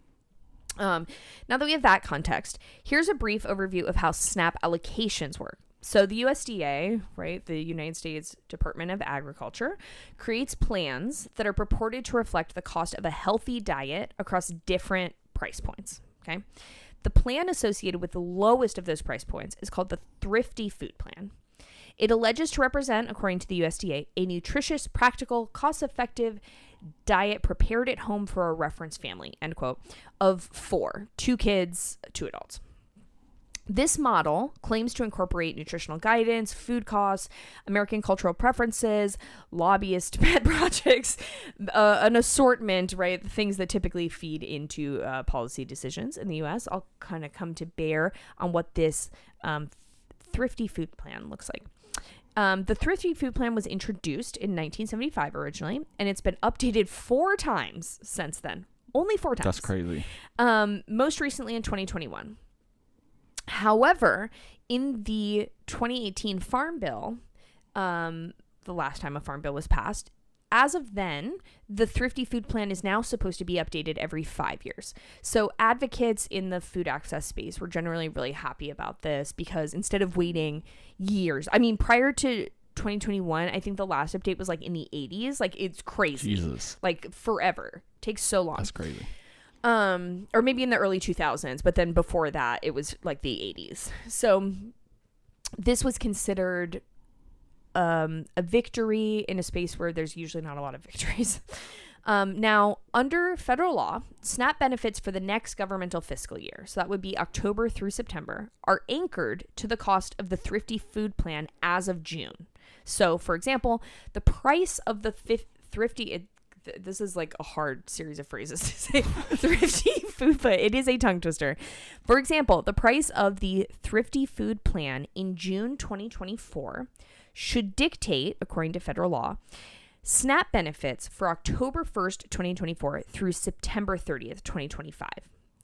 Now that we have that context, here's a brief overview of how SNAP allocations work. So the USDA, right, the United States Department of Agriculture, creates plans that are purported to reflect the cost of a healthy diet across different price points, okay? The plan associated with the lowest of those price points is called the Thrifty Food Plan. It alleges to represent, according to the USDA, a nutritious, practical, cost-effective diet prepared at home for a reference family, end quote, of 4, 2 kids, 2 adults. This model claims to incorporate nutritional guidance, food costs, American cultural preferences, lobbyist pet projects, an assortment, right? The things that typically feed into policy decisions in the U.S. I'll kind of come to bear on what this Thrifty Food Plan looks like. The Thrifty Food Plan was introduced in 1975 originally, and it's been updated 4 times since then. Only 4 times. That's crazy. Most recently in 2021. However, in the 2018 Farm Bill, the last time a Farm Bill was passed, as of then, the Thrifty Food Plan is now supposed to be updated every 5 years. So advocates in the food access space were generally really happy about this because instead of waiting years, I mean, prior to 2021. I think the last update was like in the 80s. Like, it's crazy. Jesus. Like, forever. Takes so long. That's crazy. Or maybe in the early 2000s, but then before that it was like the 80s. So this was considered a victory in a space where there's usually not a lot of victories. Now, under federal law, SNAP benefits for the next governmental fiscal year, so that would be October through September, are anchored to the cost of the Thrifty Food Plan as of June. So, for example, the price of the Thrifty... this is like a hard series of phrases to say. Thrifty Food Plan. It is a tongue twister. For example, the price of the Thrifty Food Plan in June 2024 should dictate, according to federal law, SNAP benefits for October 1st, 2024 through September 30th, 2025.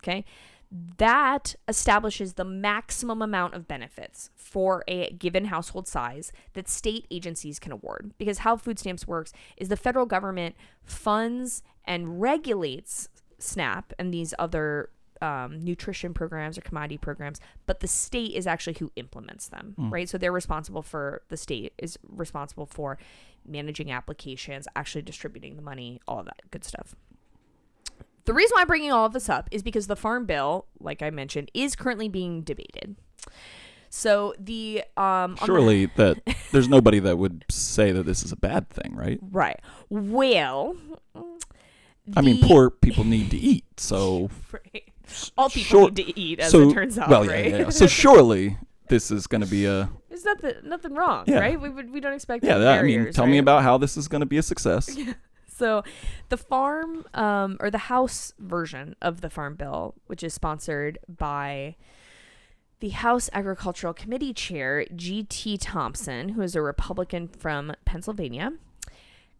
Okay? That establishes the maximum amount of benefits for a given household size that state agencies can award. Because how food stamps works is the federal government funds and regulates SNAP and these other nutrition programs or commodity programs, but the state is actually who implements them, right? So the state is responsible for managing applications, actually distributing the money, all of that good stuff. The reason why I'm bringing all of this up is because the Farm Bill, like I mentioned, is currently being debated. So the surely that there's nobody that would say that this is a bad thing, right? Right. Well, I mean, poor people need to eat, so right. All people need to eat, as it turns out. Well, right? yeah. So surely this is going to be a. There's nothing wrong, right? We don't expect. Yeah, barriers, tell me about how this is going to be a success. Yeah. So the farm or the House version of the Farm Bill, which is sponsored by the House Agricultural Committee Chair, G.T. Thompson, who is a Republican from Pennsylvania,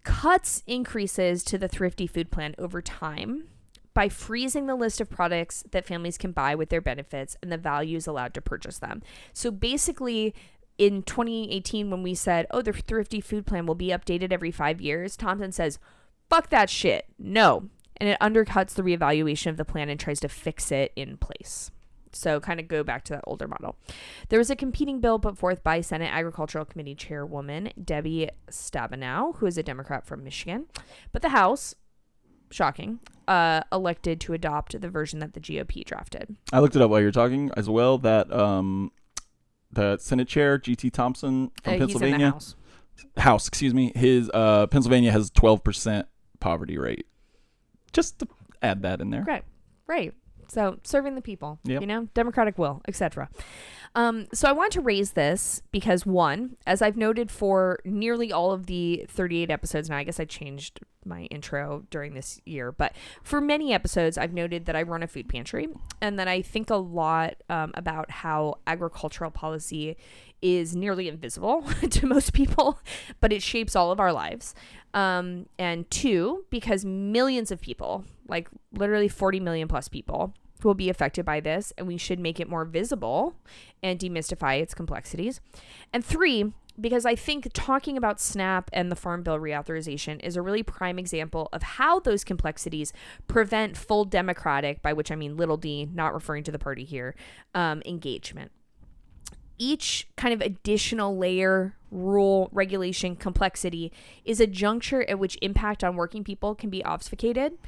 cuts increases to the Thrifty Food Plan over time by freezing the list of products that families can buy with their benefits and the values allowed to purchase them. So basically, in 2018, when we said, the Thrifty Food Plan will be updated every 5 years, Thompson says, fuck that shit. No. And it undercuts the reevaluation of the plan and tries to fix it in place. So kind of go back to that older model. There was a competing bill put forth by Senate Agricultural Committee Chairwoman Debbie Stabenow, who is a Democrat from Michigan. But the House, shocking, elected to adopt the version that the GOP drafted. I looked it up while you were talking as well. That the Senate Chair, G.T. Thompson from Pennsylvania. He's in the House, excuse me. His Pennsylvania has 12% poverty rate. Just to add that in there. Right. So serving the people, yep. Democratic will, etc. So I want to raise this because, one, as I've noted for nearly all of the 38 episodes, now I guess I changed my intro during this year, but for many episodes, I've noted that I run a food pantry and that I think a lot about how agricultural policy is nearly invisible to most people, but it shapes all of our lives. And two, because millions of people, like literally 40 million plus people, will be affected by this, and we should make it more visible and demystify its complexities. And three, because I think talking about SNAP and the Farm Bill reauthorization is a really prime example of how those complexities prevent full democratic, by which I mean little d, not referring to the party here, engagement. Each kind of additional layer, rule, regulation, complexity is a juncture at which impact on working people can be obfuscated,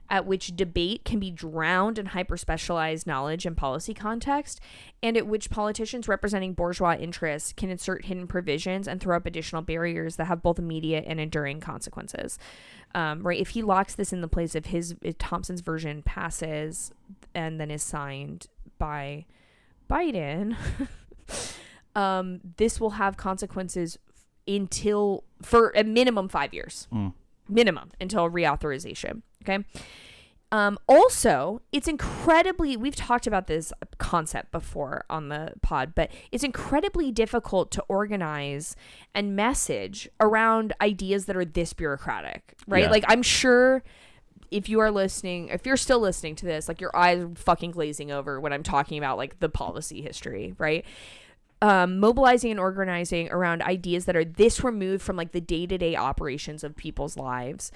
at which debate can be drowned in hyper-specialized knowledge and policy context, and at which politicians representing bourgeois interests can insert hidden provisions and throw up additional barriers that have both immediate and enduring consequences. Right? If he locks this in the place of if Thompson's version passes and then is signed by Biden, this will have consequences for a minimum 5 years. Minimum until reauthorization. Okay. Also, it's we've talked about this concept before on the pod, but it's incredibly difficult to organize and message around ideas that are this bureaucratic, right? Yeah. Like, I'm sure if you're still listening to this, like, your eyes are fucking glazing over when I'm talking about, like, the policy history, right? Mobilizing and organizing around ideas that are this removed from, like, the day-to-day operations of people's lives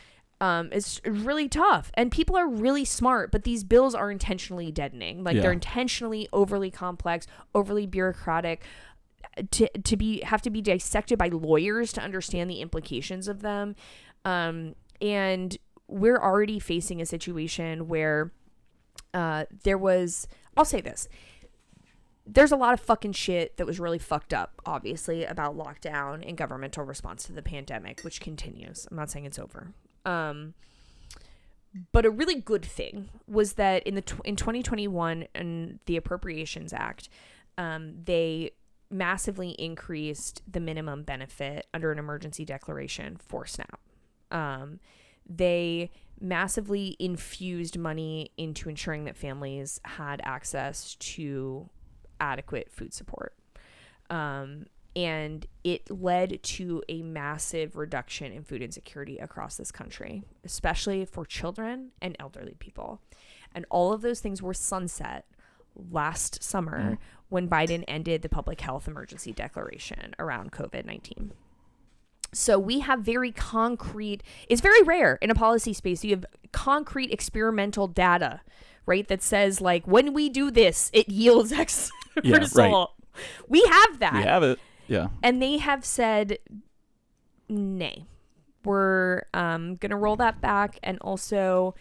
is really tough. And people are really smart, but these bills are intentionally deadening. Like, they're intentionally overly complex, overly bureaucratic, have to be dissected by lawyers to understand the implications of them. And we're already facing a situation where I'll say this. There's a lot of fucking shit that was really fucked up, obviously, about lockdown and governmental response to the pandemic, which continues. I'm not saying it's over. But a really good thing was that in 2021 in the Appropriations Act, they massively increased the minimum benefit under an emergency declaration for SNAP. They massively infused money into ensuring that families had access to adequate food support. And it led to a massive reduction in food insecurity across this country, especially for children and elderly people. And all of those things were sunset last summer when Biden ended the public health emergency declaration around COVID-19. So we have very concrete, it's very rare in a policy space. You have concrete experimental data, right? That says like, when we do this, it yields X result. Right. We have that. We have it. Yeah. And they have said, nay, we're going to roll that back. And also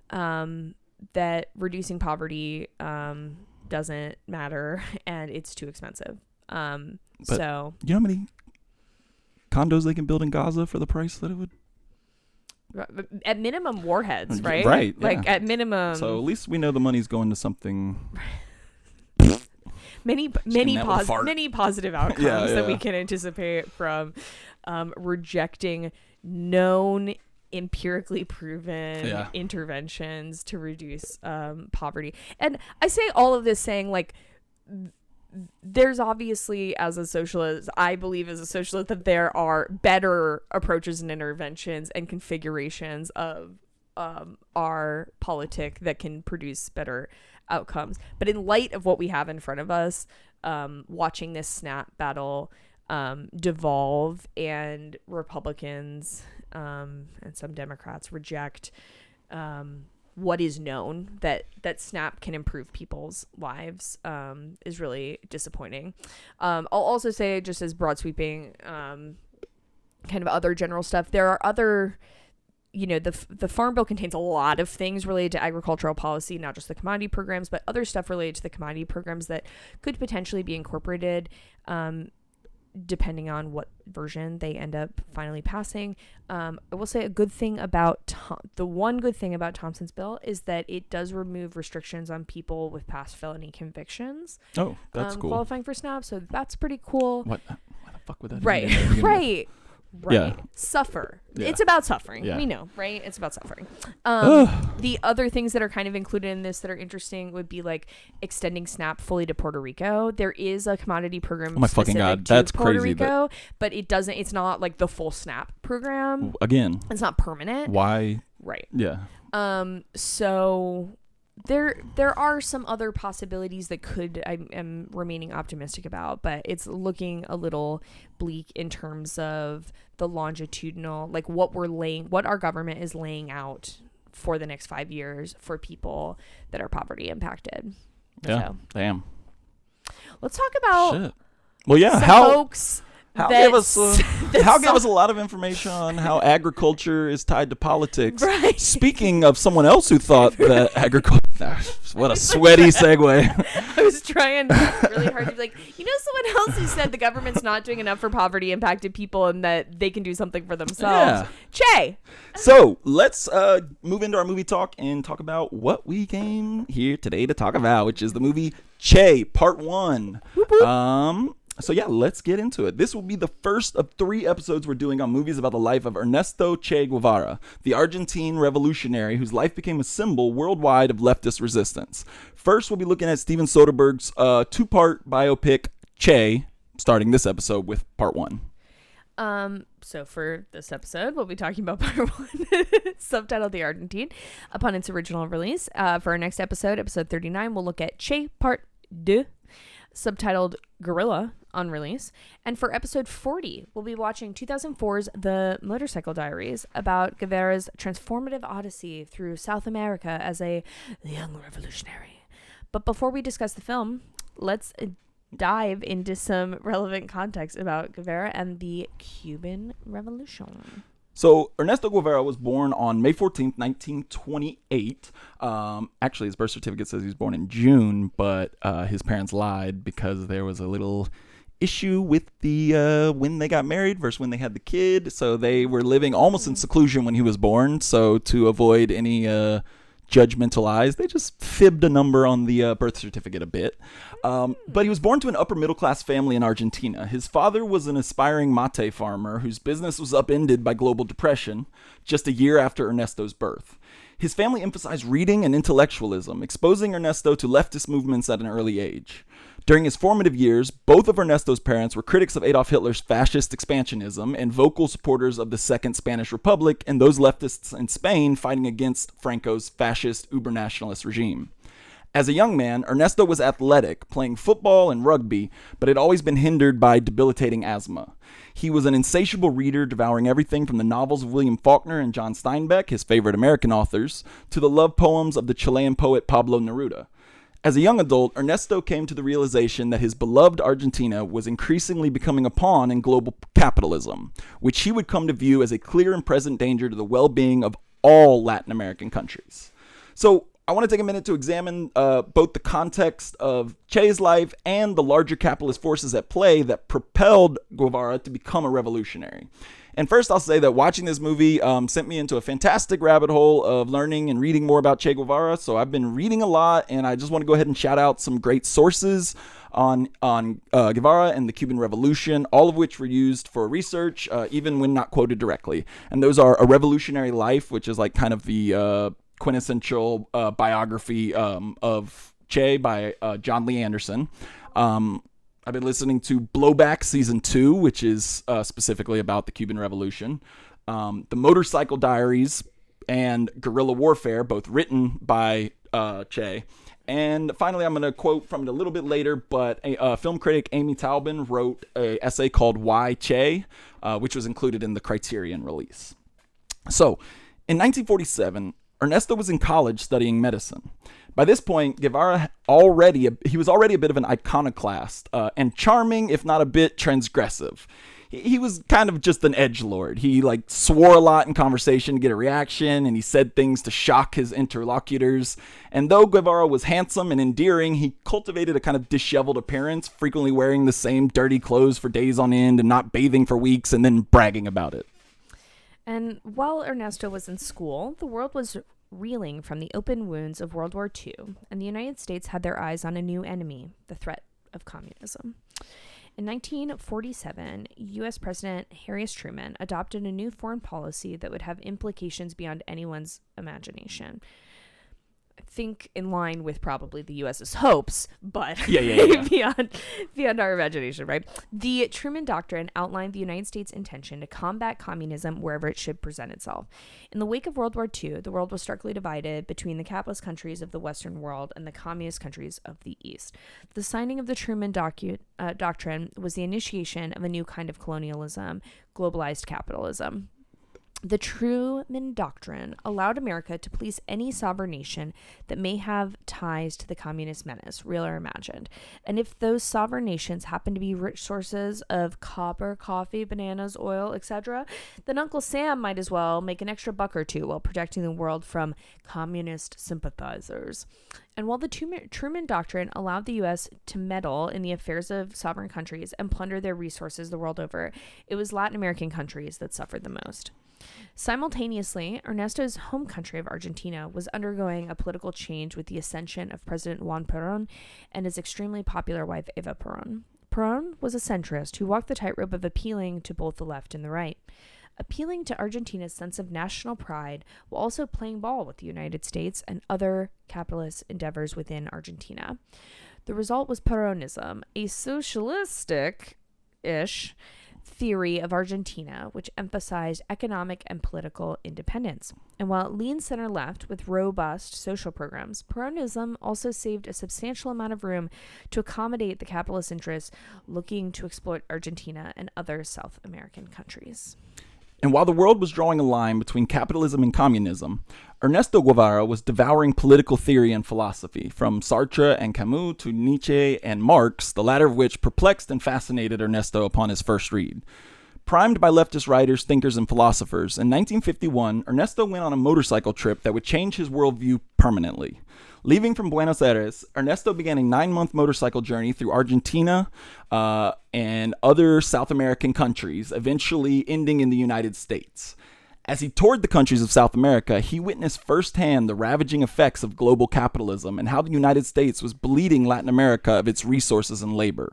that reducing poverty doesn't matter and it's too expensive. So you know how many condos they can build in Gaza for the price that it would? At minimum, warheads, right? Right. Like yeah. at minimum. So at least we know the money's going to something. many positive outcomes that we can anticipate from rejecting known empirically proven interventions to reduce poverty. And I say all of this saying like there's obviously, as a socialist, I believe as a socialist that there are better approaches and interventions and configurations of our politic that can produce better outcomes. But in light of what we have in front of us, watching this SNAP battle devolve and Republicans and some Democrats reject what is known that SNAP can improve people's lives is really disappointing. I'll also say, just as broad sweeping kind of other general stuff, there are other, the Farm Bill contains a lot of things related to agricultural policy, not just the commodity programs, but other stuff related to the commodity programs that could potentially be incorporated depending on what version they end up finally passing. I will say the one good thing about Thompson's bill is that it does remove restrictions on people with past felony convictions. Oh, that's cool. Qualifying for SNAP, so that's pretty cool. What the fuck would that mean? Right. Yeah. Suffer. Yeah. It's about suffering. Yeah. We know, right? It's about suffering. The other things that are kind of included in this that are interesting would be like extending SNAP fully to Puerto Rico. There is a commodity program. Oh my fucking God. That's Puerto crazy. Rico, but it's not like the full SNAP program. Again. It's not permanent. Why? Right. Yeah. So there are some other possibilities that I am remaining optimistic about, but it's looking a little bleak in terms of the longitudinal, like what our government is laying out for the next 5 years for people that are poverty impacted. Yeah. So, damn. let's talk about shit. Well, yeah. folks. Hal gave us a lot of information on how agriculture is tied to politics. Right. Speaking of someone else who thought that agriculture... What a sweaty segue. I was trying really hard to be like, someone else who said the government's not doing enough for poverty impacted people and that they can do something for themselves. Yeah. Che. So let's move into our movie talk and talk about what we came here today to talk about, which is the movie Che, Part 1. Whoop, whoop. So yeah, let's get into it. This will be the first of 3 episodes we're doing on movies about the life of Ernesto Che Guevara, the Argentine revolutionary whose life became a symbol worldwide of leftist resistance. First, we'll be looking at Steven Soderbergh's 2-part biopic, Che, starting this episode with Part 1. So for this episode, we'll be talking about Part 1, subtitled The Argentine, upon its original release. For our next episode, episode 39, we'll look at Che, Part 2, subtitled Guerilla, on release. And for episode 40, we'll be watching 2004's The Motorcycle Diaries, about Guevara's transformative odyssey through South America as a young revolutionary. But before we discuss the film, let's dive into some relevant context about Guevara and the Cuban Revolution. So Ernesto Guevara was born on May 14th, 1928. Actually, his birth certificate says he was born in June, but his parents lied because there was a little issue with the when they got married versus when they had the kid. So they were living almost in seclusion when he was born. So to avoid any judgmental eyes, they just fibbed a number on the birth certificate a bit. But he was born to an upper middle class family in Argentina. His father was an aspiring mate farmer whose business was upended by global depression just a year after Ernesto's birth. His family emphasized reading and intellectualism, exposing Ernesto to leftist movements at an early age. During his formative years, both of Ernesto's parents were critics of Adolf Hitler's fascist expansionism and vocal supporters of the Second Spanish Republic and those leftists in Spain fighting against Franco's fascist uber-nationalist regime. As a young man, Ernesto was athletic, playing football and rugby, but had always been hindered by debilitating asthma. He was an insatiable reader, devouring everything from the novels of William Faulkner and John Steinbeck, his favorite American authors, to the love poems of the Chilean poet Pablo Neruda. As a young adult, Ernesto came to the realization that his beloved Argentina was increasingly becoming a pawn in global capitalism, which he would come to view as a clear and present danger to the well-being of all Latin American countries. So I want to take a minute to examine both the context of Che's life and the larger capitalist forces at play that propelled Guevara to become a revolutionary. And first, I'll say that watching this movie sent me into a fantastic rabbit hole of learning and reading more about Che Guevara. So I've been reading a lot, and I just want to go ahead and shout out some great sources on Guevara and the Cuban Revolution, all of which were used for research, even when not quoted directly. And those are A Revolutionary Life, which is like kind of the quintessential biography of Che by John Lee Anderson. I've been listening to Blowback Season 2, which is specifically about the Cuban Revolution. The Motorcycle Diaries and Guerrilla Warfare, both written by Che. And finally, I'm going to quote from it a little bit later, but film critic Amy Taubin wrote an essay called Why Che, which was included in the Criterion release. So, in 1947, Ernesto was in college studying medicine. By this point, Guevara he was already a bit of an iconoclast, and charming, if not a bit transgressive. He was kind of just an edgelord. He swore a lot in conversation to get a reaction, and he said things to shock his interlocutors. And though Guevara was handsome and endearing, he cultivated a kind of disheveled appearance, frequently wearing the same dirty clothes for days on end and not bathing for weeks and then bragging about it. And while Ernesto was in school, the world was reeling from the open wounds of World War II, and the United States had their eyes on a new enemy, the threat of communism. In 1947, U.S. President Harry S. Truman adopted a new foreign policy that would have implications beyond anyone's imagination. I think in line with probably the U.S.'s hopes, but beyond our imagination, right? The Truman Doctrine outlined the United States' intention to combat communism wherever it should present itself. In the wake of World War II, the world was starkly divided between the capitalist countries of the Western world and the communist countries of the East. The signing of the Truman Doctrine was the initiation of a new kind of colonialism, globalized capitalism. The Truman Doctrine allowed America to police any sovereign nation that may have ties to the communist menace, real or imagined. And if those sovereign nations happen to be rich sources of copper, coffee, bananas, oil, etc., then Uncle Sam might as well make an extra buck or two while protecting the world from communist sympathizers. And while the Truman Doctrine allowed the U.S. to meddle in the affairs of sovereign countries and plunder their resources the world over, it was Latin American countries that suffered the most. Simultaneously, Ernesto's home country of Argentina was undergoing a political change with the ascension of President Juan Perón and his extremely popular wife Eva Perón. Perón was a centrist who walked the tightrope of appealing to both the left and the right, appealing to Argentina's sense of national pride while also playing ball with the United States and other capitalist endeavors within Argentina. The result was Peronism, a socialistic-ish theory of Argentina, which emphasized economic and political independence. And while it leaned center-left with robust social programs, Peronism also saved a substantial amount of room to accommodate the capitalist interests looking to exploit Argentina and other South American countries. And while the world was drawing a line between capitalism and communism, Ernesto Guevara was devouring political theory and philosophy, from Sartre and Camus to Nietzsche and Marx, the latter of which perplexed and fascinated Ernesto upon his first read. Primed by leftist writers, thinkers, and philosophers, in 1951, Ernesto went on a motorcycle trip that would change his worldview permanently. Leaving from Buenos Aires, Ernesto began a 9-month motorcycle journey through Argentina and other South American countries, eventually ending in the United States. As he toured the countries of South America, he witnessed firsthand the ravaging effects of global capitalism and how the United States was bleeding Latin America of its resources and labor.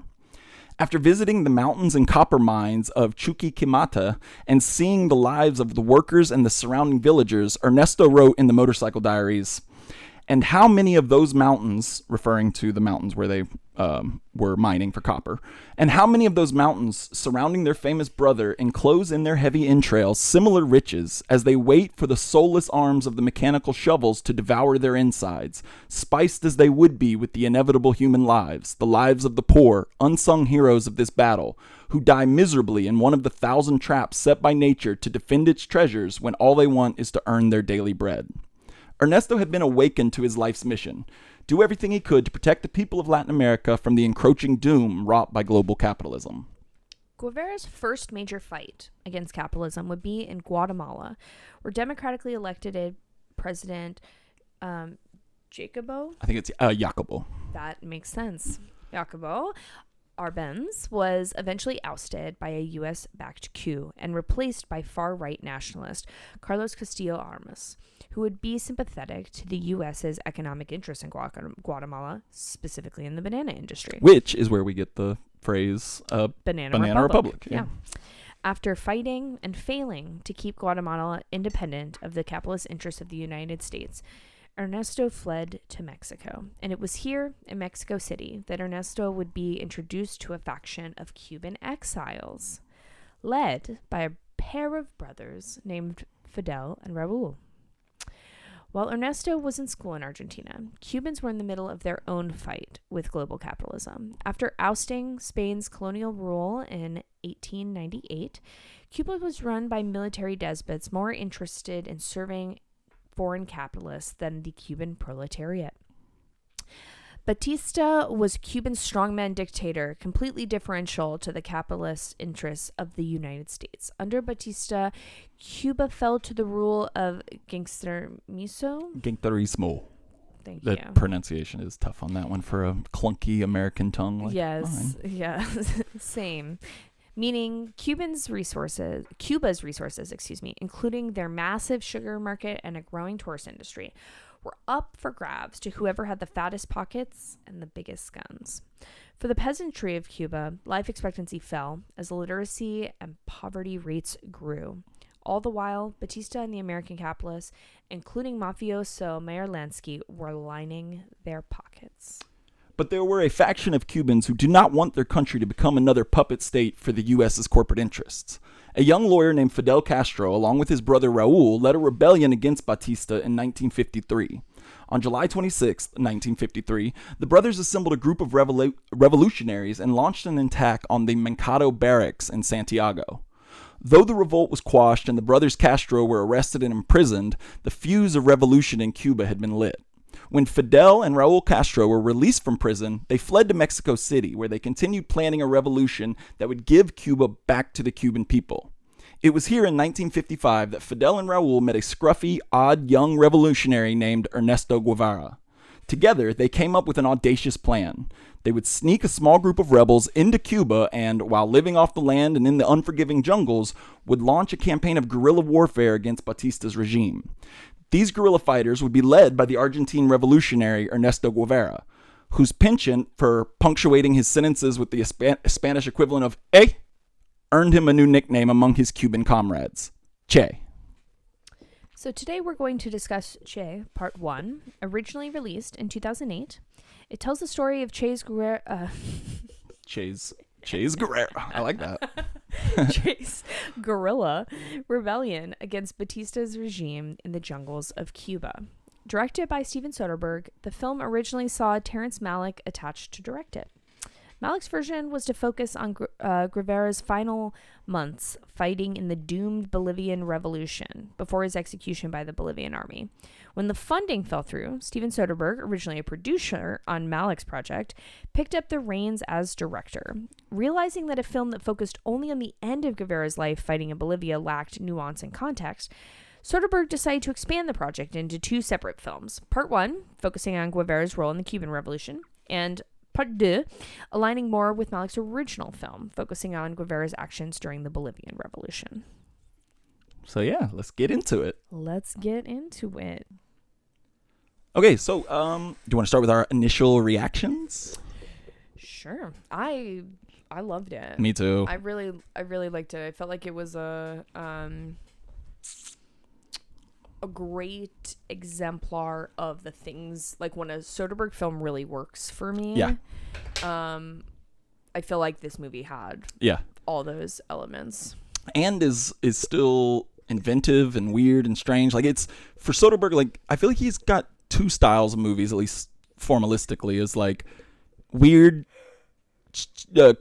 After visiting the mountains and copper mines of Chuquicamata and seeing the lives of the workers and the surrounding villagers, Ernesto wrote in the Motorcycle Diaries, "And how many of those mountains," referring to the mountains where they were mining for copper, "and how many of those mountains surrounding their famous brother enclose in their heavy entrails similar riches as they wait for the soulless arms of the mechanical shovels to devour their insides, spiced as they would be with the inevitable human lives, the lives of the poor, unsung heroes of this battle, who die miserably in one of the 1,000 traps set by nature to defend its treasures when all they want is to earn their daily bread." Ernesto had been awakened to his life's mission: do everything he could to protect the people of Latin America from the encroaching doom wrought by global capitalism. Guevara's first major fight against capitalism would be in Guatemala, where democratically elected President Jacobo. I think it's Jacobo. That makes sense. Jacobo Arbenz was eventually ousted by a U.S.-backed coup and replaced by far-right nationalist Carlos Castillo Armas, who would be sympathetic to the U.S.'s economic interests in Guatemala, specifically in the banana industry. Which is where we get the phrase Banana Republic. Yeah. After fighting and failing to keep Guatemala independent of the capitalist interests of the United States, Ernesto fled to Mexico, and it was here in Mexico City that Ernesto would be introduced to a faction of Cuban exiles, led by a pair of brothers named Fidel and Raul. While Ernesto was in school in Argentina, Cubans were in the middle of their own fight with global capitalism. After ousting Spain's colonial rule in 1898, Cuba was run by military despots more interested in serving foreign capitalists than the Cuban proletariat. Batista was Cuban's strongman dictator, completely differential to the capitalist interests of the United States. Under Batista, Cuba fell to the rule of gangsterismo. Thank you. The pronunciation is tough on that one for a clunky American tongue like yes, mine. Yeah, same. Meaning Cuba's resources, including their massive sugar market and a growing tourist industry, were up for grabs to whoever had the fattest pockets and the biggest guns. For the peasantry of Cuba, life expectancy fell as literacy and poverty rates grew. All the while, Batista and the American capitalists, including mafioso Mayor Lansky, were lining their pockets. But there were a faction of Cubans who did not want their country to become another puppet state for the U.S.'s corporate interests. A young lawyer named Fidel Castro, along with his brother Raul, led a rebellion against Batista in 1953. On July 26, 1953, the brothers assembled a group of revolutionaries and launched an attack on the Mercado barracks in Santiago. Though the revolt was quashed and the brothers Castro were arrested and imprisoned, the fuse of revolution in Cuba had been lit. When Fidel and Raul Castro were released from prison, they fled to Mexico City, where they continued planning a revolution that would give Cuba back to the Cuban people. It was here in 1955 that Fidel and Raul met a scruffy, odd young revolutionary named Ernesto Guevara. Together, they came up with an audacious plan. They would sneak a small group of rebels into Cuba and, while living off the land and in the unforgiving jungles, would launch a campaign of guerrilla warfare against Batista's regime. These guerrilla fighters would be led by the Argentine Revolutionary Ernesto Guevara, whose penchant for punctuating his sentences with the Spanish equivalent of "eh" earned him a new nickname among his Cuban comrades, Che. So today we're going to discuss Che, Part 1, originally released in 2008. It tells the story of Che's Guerrera. Che's Guerrera. I like that. Che's guerrilla rebellion against Batista's regime in the jungles of Cuba. Directed by Steven Soderbergh, the film originally saw Terrence Malick attached to direct it. Malick's version was to focus on Guevara's final months fighting in the doomed Bolivian Revolution before his execution by the Bolivian army. When the funding fell through, Steven Soderbergh, originally a producer on Malick's project, picked up the reins as director. Realizing that a film that focused only on the end of Guevara's life fighting in Bolivia lacked nuance and context, Soderbergh decided to expand the project into 2 separate films. Part 1, focusing on Guevara's role in the Cuban Revolution, and Part 2, aligning more with Malick's original film, focusing on Guevara's actions during the Bolivian Revolution. So yeah, let's get into it. Let's get into it. Okay, so do you want to start with our initial reactions? Sure. I loved it. Me too. I really liked it. I felt like it was a great exemplar of the things, like when a Soderbergh film really works for me. Yeah. I feel like this movie had all those elements. And is still inventive and weird and strange. Like, it's for Soderbergh, like I feel like he's got 2 styles of movies, at least formalistically, is like weird,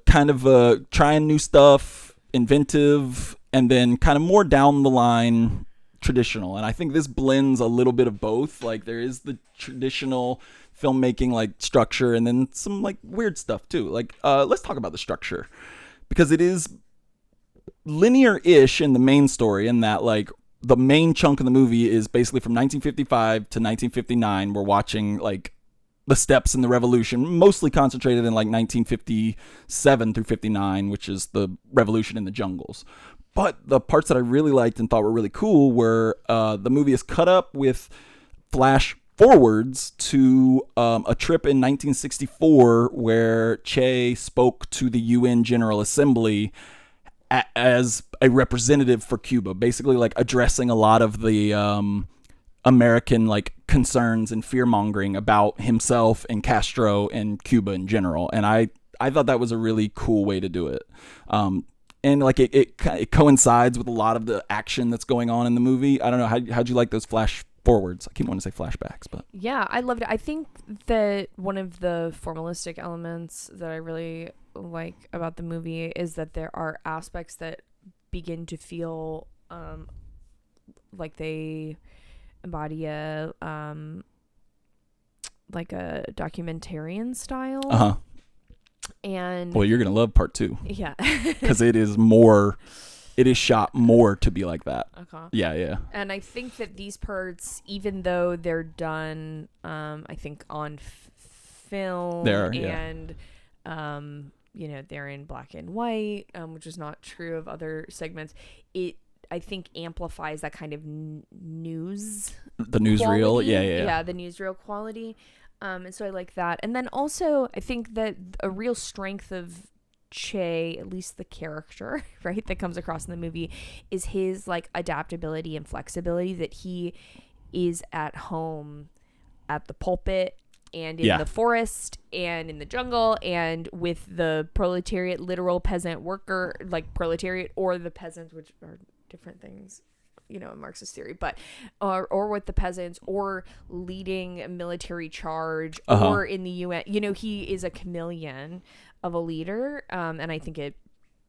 kind of trying new stuff, inventive, and then kind of more down the line traditional. And I think this blends a little bit of both. Like, there is the traditional filmmaking like structure and then some like weird stuff too. Like, let's talk about the structure, because it is linear-ish in the main story, in that like the main chunk of the movie is basically from 1955 to 1959. We're watching like the steps in the revolution, mostly concentrated in like 1957 through 59, which is the revolution in the jungles. But the parts that I really liked and thought were really cool were the movie is cut up with flash forwards to a trip in 1964 where Che spoke to the UN General Assembly as a representative for Cuba, basically like addressing a lot of the American like concerns and fear mongering about himself and Castro and Cuba in general. And I thought that was a really cool way to do it. And like it coincides with a lot of the action that's going on in the movie. I don't know, how'd you like those flash forwards? I keep wanting to say flashbacks, but yeah, I loved it. I think that one of the formalistic elements that I really like about the movie is that there are aspects that begin to feel like they embody a like a documentarian style. And well, you're gonna love part 2. Yeah. Because it is shot more to be like that. Okay. Yeah. And I think that these parts, even though they're done, I think on film, and you know, they're in black and white, which is not true of other segments. It, I think, amplifies that kind of news. The newsreel, yeah, the newsreel quality. And so I like that. And then also, I think that a real strength of Che, at least the character, right, that comes across in the movie, is his like adaptability and flexibility, that he is at home at the pulpit and in the forest and in the jungle and with the proletariat, literal peasant worker, like proletariat, or the peasants, which are different things, you know, in Marxist theory, but or with the peasants, or leading a military charge, or in the UN. You know, he is a chameleon of a leader, and I think it,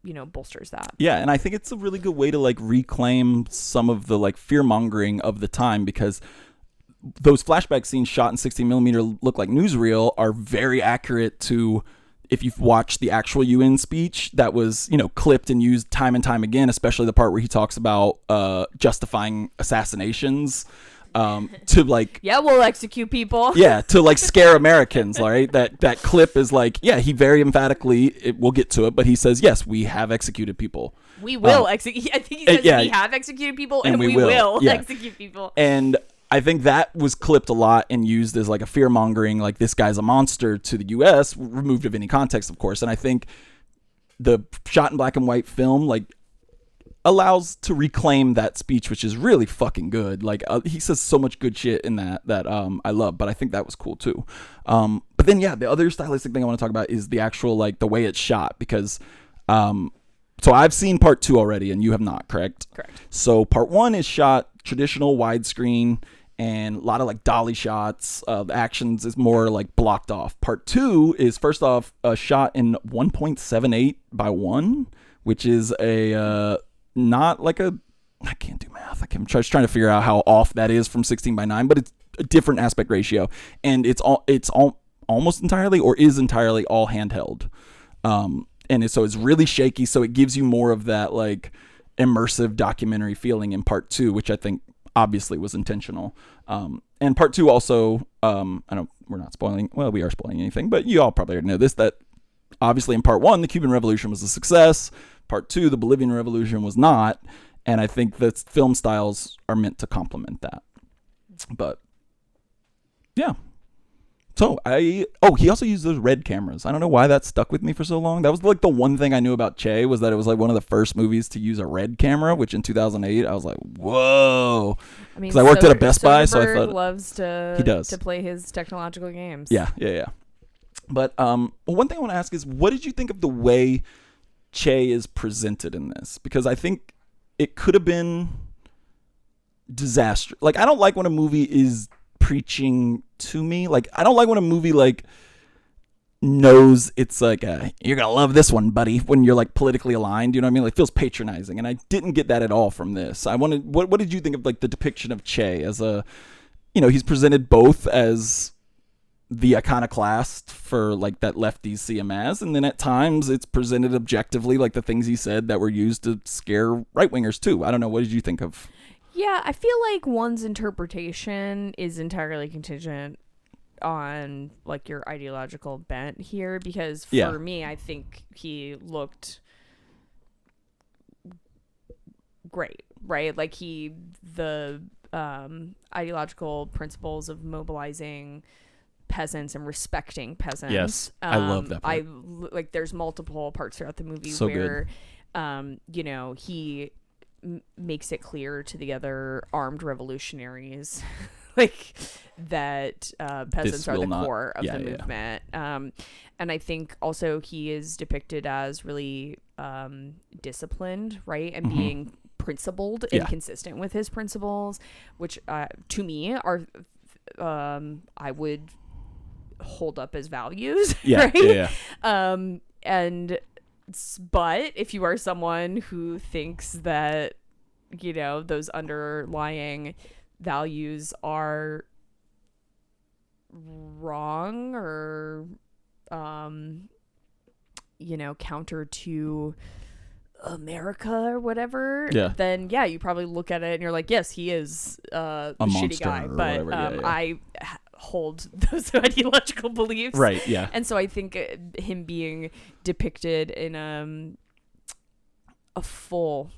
you know, bolsters that. Yeah, and I think it's a really good way to like reclaim some of the like fear mongering of the time, because those flashback scenes shot in 16mm look like newsreel are very accurate to, if you've watched the actual UN speech that was, you know, clipped and used time and time again, especially the part where he talks about justifying assassinations to like, yeah, we'll execute people. Yeah, to like scare Americans, right? That clip is like, yeah, he very emphatically, we'll get to it, but he says, yes, we have executed people. We will execute. I think he says we have executed people and we will execute people. And I think that was clipped a lot and used as like a fear mongering, like this guy's a monster to the U.S., removed of any context, of course. And I think the shot in black and white film like allows to reclaim that speech, which is really fucking good. Like he says so much good shit in that I love, but I think that was cool too. But then the other stylistic thing I want to talk about is the actual like the way it's shot, because so I've seen part 2 already and you have not, correct? Correct. So part 1 is shot traditional widescreen, and a lot of like dolly shots. The actions is more like blocked off. Part 2 is first off a shot in 1.78 by 1, which is a not like a, I can't do math. I'm just trying to figure out how off that is from 16 by 9, but it's a different aspect ratio, and it's almost entirely or is entirely all handheld. So it's really shaky, so it gives you more of that like immersive documentary feeling in part 2, which I think obviously was intentional. And part 2 also, we're not spoiling, well, we are spoiling anything, but you all probably already know this, that obviously in part 1, the Cuban Revolution was a success. Part 2, the Bolivian Revolution was not. And I think that film styles are meant to complement that. But yeah. So he also used those red cameras. I don't know why that stuck with me for so long. That was like the one thing I knew about Che, was that it was like one of the first movies to use a red camera, which in 2008 I was like, whoa. I mean, because I worked at a Best Buy, so I thought loves to play his technological games. Yeah. But one thing I want to ask is, what did you think of the way Che is presented in this? Because I think it could have been disastrous. Like, I don't like when a movie is preaching to me. Like, I don't like when a movie like knows it's like you're gonna love this one, buddy, when you're like politically aligned, you know what I mean? Like, feels patronizing, and I didn't get that at all from this. What did you think of like the depiction of Che as a, he's presented both as the iconoclast for like that lefties see him as, and then at times it's presented objectively like the things he said that were used to scare right-wingers too. I don't know, what did you think of? Yeah, I feel like one's interpretation is entirely contingent on like your ideological bent here, because for me, I think he looked great, right? Like the ideological principles of mobilizing peasants and respecting peasants. Yes, I love that part. Like there's multiple parts throughout the movie where he makes it clear to the other armed revolutionaries like that peasants are the core of the movement. And I think also he is depicted as really disciplined, right? And being principled and consistent with his principles, which to me are I would hold up as values, right? But if you are someone who thinks that those underlying values are wrong or counter to America or whatever, then you probably look at it and you're like, yes, he is a shitty guy, but I hold those ideological beliefs, right? And so I think him being depicted in a full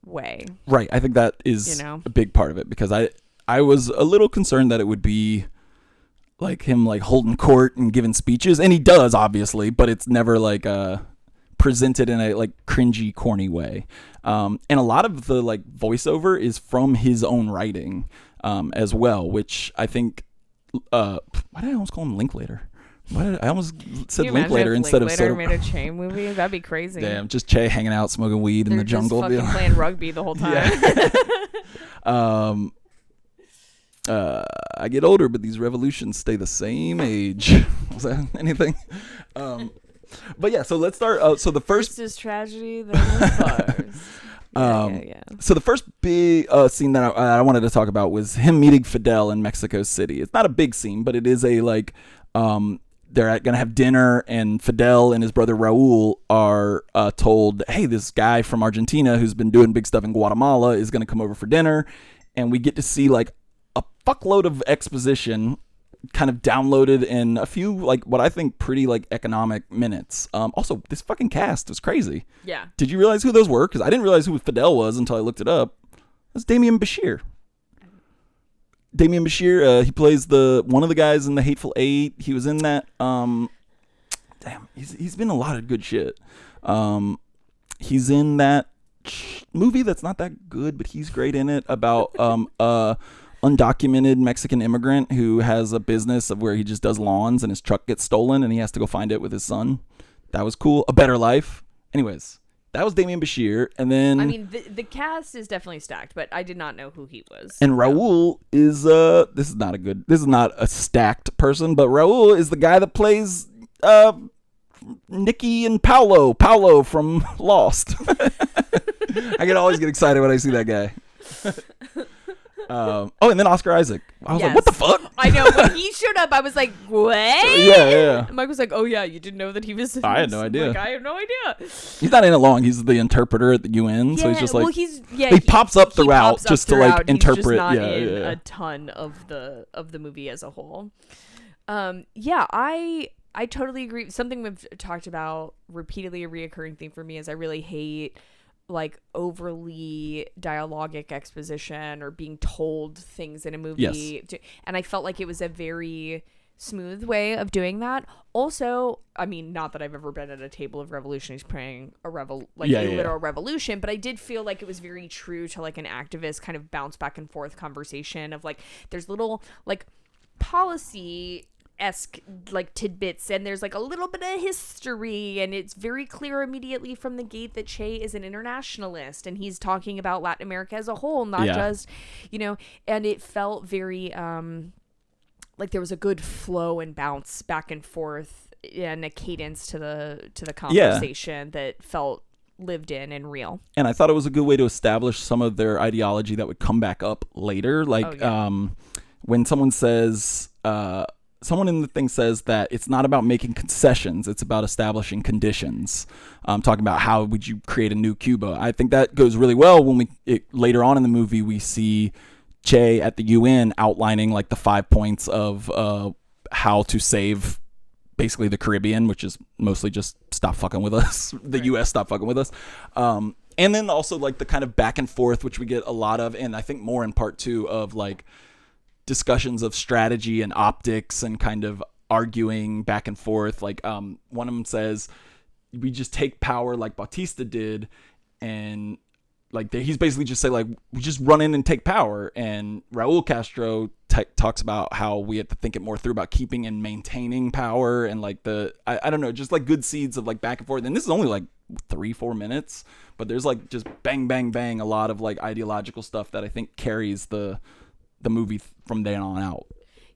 way, right? I think that is a big part of it, because I was a little concerned that it would be like him like holding court and giving speeches, and he does obviously, but it's never like presented in a like cringy, corny way. And a lot of the like voiceover is from his own writing as well, which I think why did I almost call him Linklater? I almost said Linklater instead of Soderbergh. Made a Che movie? That'd be crazy. Damn, just Che hanging out smoking weed in the jungle. They're just fucking playing rugby the whole time. I get older, but these revolutions stay the same age. Was that anything? But yeah, so let's start. So the first is tragedy, then was bars. So the first big scene that I wanted to talk about was him meeting Fidel in Mexico City. It's not a big scene, but it is a like they're gonna have dinner, and Fidel and his brother Raul are told, hey, this guy from Argentina who's been doing big stuff in Guatemala is gonna come over for dinner, and we get to see like a fuckload of exposition kind of downloaded in a few like what I think pretty like economic minutes. Also, this fucking cast was crazy. Yeah. Did you realize who those were? Because I didn't realize who Fidel was until I looked it up. That's Damian Bashir. Damian Bashir, he plays one of the guys in The Hateful Eight. He was in that. He's been in a lot of good shit. He's in that movie that's not that good, but he's great in it, about undocumented Mexican immigrant who has a business of where he just does lawns and his truck gets stolen and he has to go find it with his son. That was cool. A Better Life. Anyways, That was Damian Bashir, and then I mean, the cast is definitely stacked, but I did not know who he was. And Raul is this is not a stacked person, but Raul is the guy that plays Nikki and Paolo from Lost. I always get excited when I see that guy. And then Oscar Isaac. I was like, what the fuck? I know. When he showed up, I was like, what? Yeah. Mike was like, oh, yeah, you didn't know that he was... I had no idea. Like, I had no idea. He's not in it long. He's the interpreter at the UN, so he's just like... Well, he pops up throughout just to, like, interpret. He's just not in a ton of the movie as a whole. I totally agree. Something we've talked about repeatedly, a reoccurring theme for me is I really hate like overly dialogic exposition or being told things in a movie. Yes. And I felt like it was a very smooth way of doing that. Also, I mean, not that I've ever been at a table of revolutionaries praying a literal revolution, but I did feel like it was very true to like an activist kind of bounce back and forth conversation of like, there's little like policy esque like tidbits, and there's like a little bit of history, and it's very clear immediately from the gate that Che is an internationalist and he's talking about Latin America as a whole, not just, and it felt very like there was a good flow and bounce back and forth and a cadence to the conversation that felt lived in and real. And I thought it was a good way to establish some of their ideology that would come back up later, like when someone says someone in the thing says that it's not about making concessions, it's about establishing conditions. Talking about how would you create a new Cuba. I think that goes really well when later on in the movie we see Che at the UN outlining like the 5 points of how to save basically the Caribbean, which is mostly just stop fucking with us. The US stop fucking with us. And then also like the kind of back and forth, which we get a lot of, and I think more in part 2 of like discussions of strategy and optics and kind of arguing back and forth. Like one of them says, we just take power like Batista did, and like he's basically just saying like we just run in and take power. And Raul Castro talks about how we have to think it more through about keeping and maintaining power, and like I don't know, just like good seeds of like back and forth. And this is only like 3-4 minutes, but there's like just bang bang bang a lot of like ideological stuff that I think carries the movie from then on out.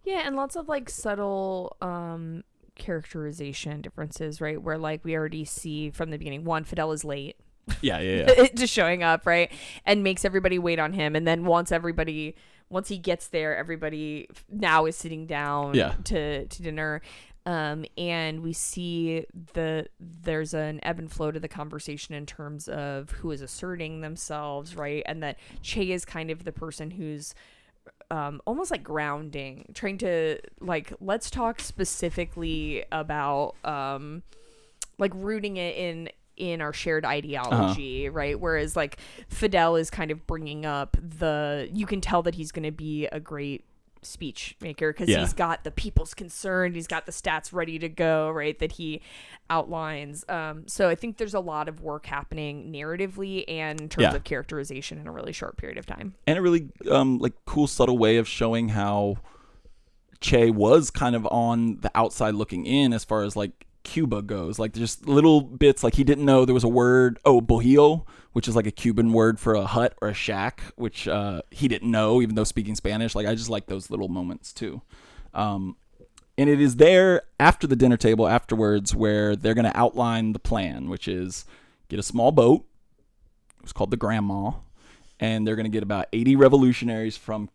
Yeah, and lots of like subtle characterization differences, right? Where like we already see from the beginning, Fidel is late. Yeah. Just showing up, right? And makes everybody wait on him. And then once he gets there, everybody now is sitting down to dinner. And we see there's an ebb and flow to the conversation in terms of who is asserting themselves, right? And that Che is kind of the person who's almost like grounding, trying to like, let's talk specifically about like rooting it in our shared ideology, right? Whereas like Fidel is kind of bringing up you can tell that he's going to be a great speech maker because he's got the people's concern, he's got the stats ready to go, right, that he outlines. So I think there's a lot of work happening narratively and in terms of characterization in a really short period of time, and a really like cool subtle way of showing how Che was kind of on the outside looking in as far as like Cuba goes. Like just little bits, like he didn't know there was a word, bohío, which is like a Cuban word for a hut or a shack, which he didn't know, even though speaking Spanish. Like I just like those little moments too. And it is there after the dinner table afterwards where they're going to outline the plan, which is get a small boat. It was called the Grandma, and they're going to get about 80 revolutionaries from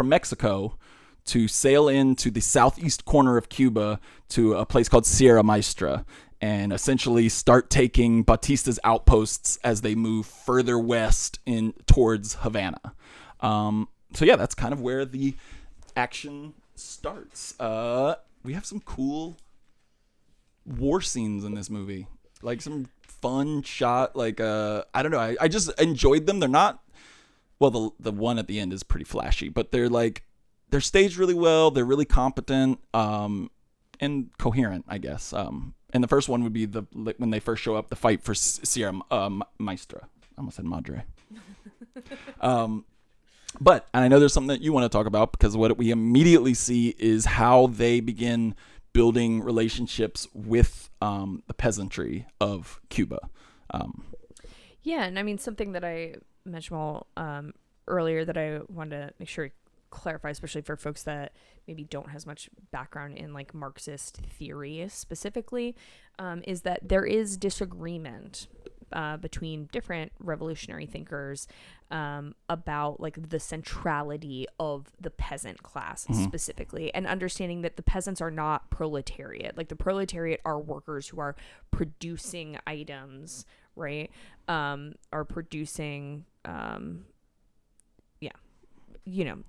Mexico to sail into the southeast corner of Cuba to a place called Sierra Maestra, and essentially start taking Batista's outposts as they move further west in towards Havana. So yeah, that's kind of where the action starts. We have some cool war scenes in this movie, like some fun shot. Like I don't know, I just enjoyed them. They're not, well, the one at the end is pretty flashy, but they're staged really well. They're really competent and coherent, I guess. And the first one would be when they first show up, the fight for Sierra Maestra. I almost said Madre. But, and I know there's something that you want to talk about, because what we immediately see is how they begin building relationships with the peasantry of Cuba. Yeah, and I mean, something that I mentioned earlier that I wanted to make sure to clarify, especially for folks that maybe don't have as much background in like Marxist theory specifically, is that there is disagreement between different revolutionary thinkers about like the centrality of the peasant class specifically, and understanding that the peasants are not proletariat. Like the proletariat are workers who are producing items, right? Are producing,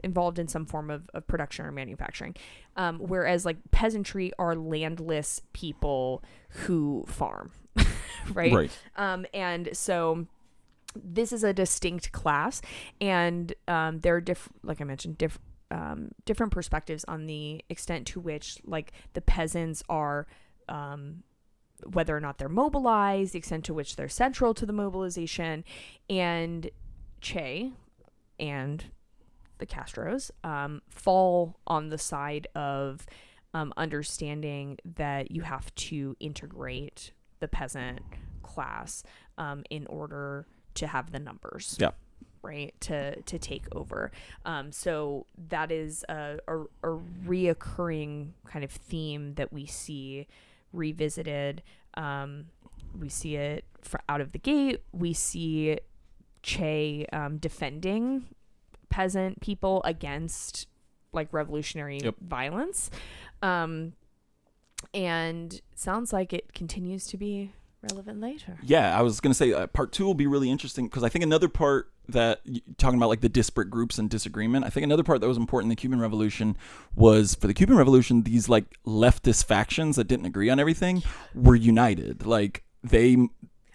involved in some form of production or manufacturing. Whereas like peasantry are landless people who farm, right? And so this is a distinct class, and there are like I mentioned, different perspectives on the extent to which like the peasants are, whether or not they're mobilized, the extent to which they're central to the mobilization. And Che and the Castros fall on the side of understanding that you have to integrate the peasant class in order to have the numbers. Yeah. Right, to take over. So that is a reoccurring kind of theme that we see revisited. We see it out of the gate. We see Che defending peasant people against like revolutionary violence. And it sounds like it continues to be relevant later. Yeah, I was going to say part 2 will be really interesting, because I think another part that, talking about like the disparate groups and disagreement, I think another part that was important in the Cuban Revolution was, for the Cuban Revolution, these like leftist factions that didn't agree on everything were united. Like they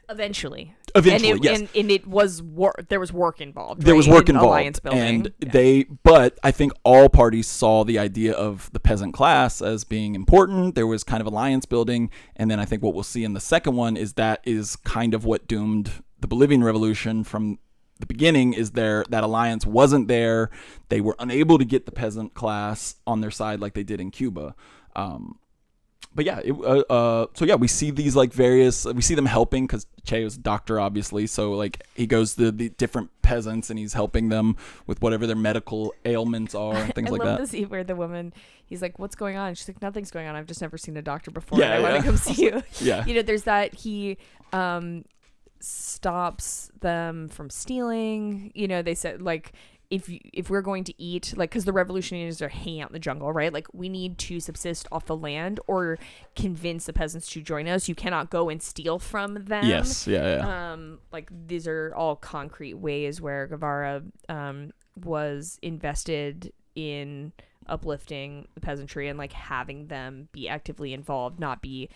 eventually, yes. And it was there was work involved. There was work involved, alliance building. And but I think all parties saw the idea of the peasant class as being important. There was kind of alliance building, and then I think what we'll see in the second one is kind of what doomed the Bolivian Revolution from the beginning. Is that alliance wasn't there. They were unable to get the peasant class on their side like they did in Cuba. But yeah, we see these like we see them helping, because Che was a doctor, obviously. So like he goes to the different peasants and he's helping them with whatever their medical ailments are and things like that. I love the scene where the woman, he's like, "What's going on?" She's like, "Nothing's going on. I've just never seen a doctor before. I want to come see you." Yeah. There's that he stops them from stealing. They said like, if we're going to eat, like, because the revolutionaries are hanging out in the jungle, right? Like, we need to subsist off the land or convince the peasants to join us. You cannot go and steal from them. Yes, yeah. Like, these are all concrete ways where Guevara was invested in uplifting the peasantry and like having them be actively involved, not be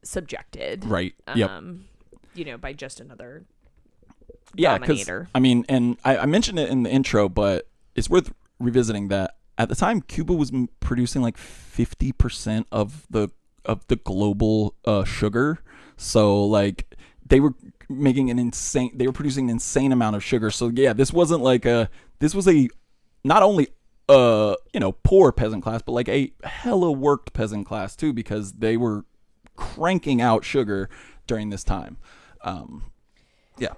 subjected. Right. Yep. By just another. Yeah, because I mean, and I mentioned it in the intro, but it's worth revisiting that at the time Cuba was producing like 50% of the global sugar. So like they were producing an insane amount of sugar. So yeah, this was a not only poor peasant class, but like a hella worked peasant class too, because they were cranking out sugar during this time. Yeah.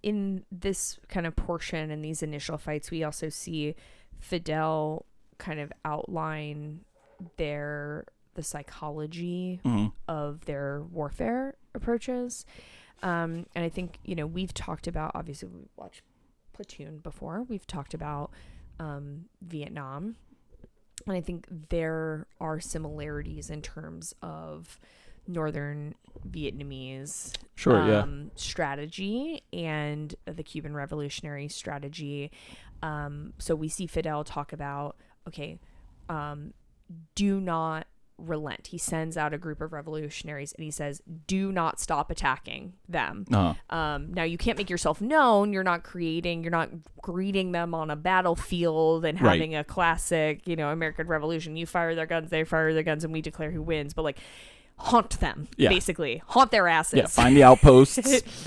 In this kind of portion, in these initial fights, we also see Fidel kind of outline the psychology of their warfare approaches. And I think, we've talked about, obviously we watched Platoon before. We've talked about Vietnam. And I think there are similarities in terms of Northern Vietnamese strategy and the Cuban Revolutionary strategy. So we see Fidel talk about, do not relent. He sends out a group of revolutionaries and he says, do not stop attacking them. Now you can't make yourself known. You're not greeting them on a battlefield and having a classic, American Revolution. You fire their guns, they fire their guns, and we declare who wins. But like, haunt them, basically. Haunt their asses. Yeah, find the outposts,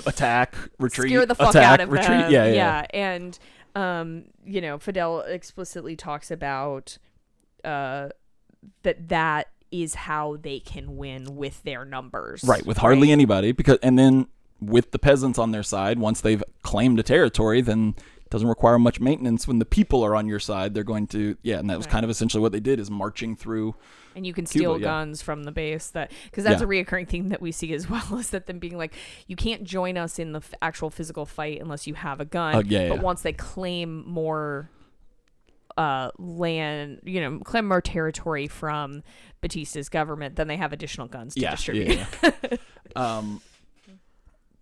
attack, retreat, scare the fuck out of retreat. them. Yeah. And, Fidel explicitly talks about that is how they can win with their numbers. Right, with hardly anybody. And then with the peasants on their side, once they've claimed a territory, then it doesn't require much maintenance. When the people are on your side, they're going to, and that was kind of essentially what they did, is marching through. And you can steal guns from the base, because that's a reoccurring theme that we see as well, is that them being like, you can't join us in the actual physical fight unless you have a gun. But once they claim more land, claim more territory from Batista's government, then they have additional guns to distribute. Damn,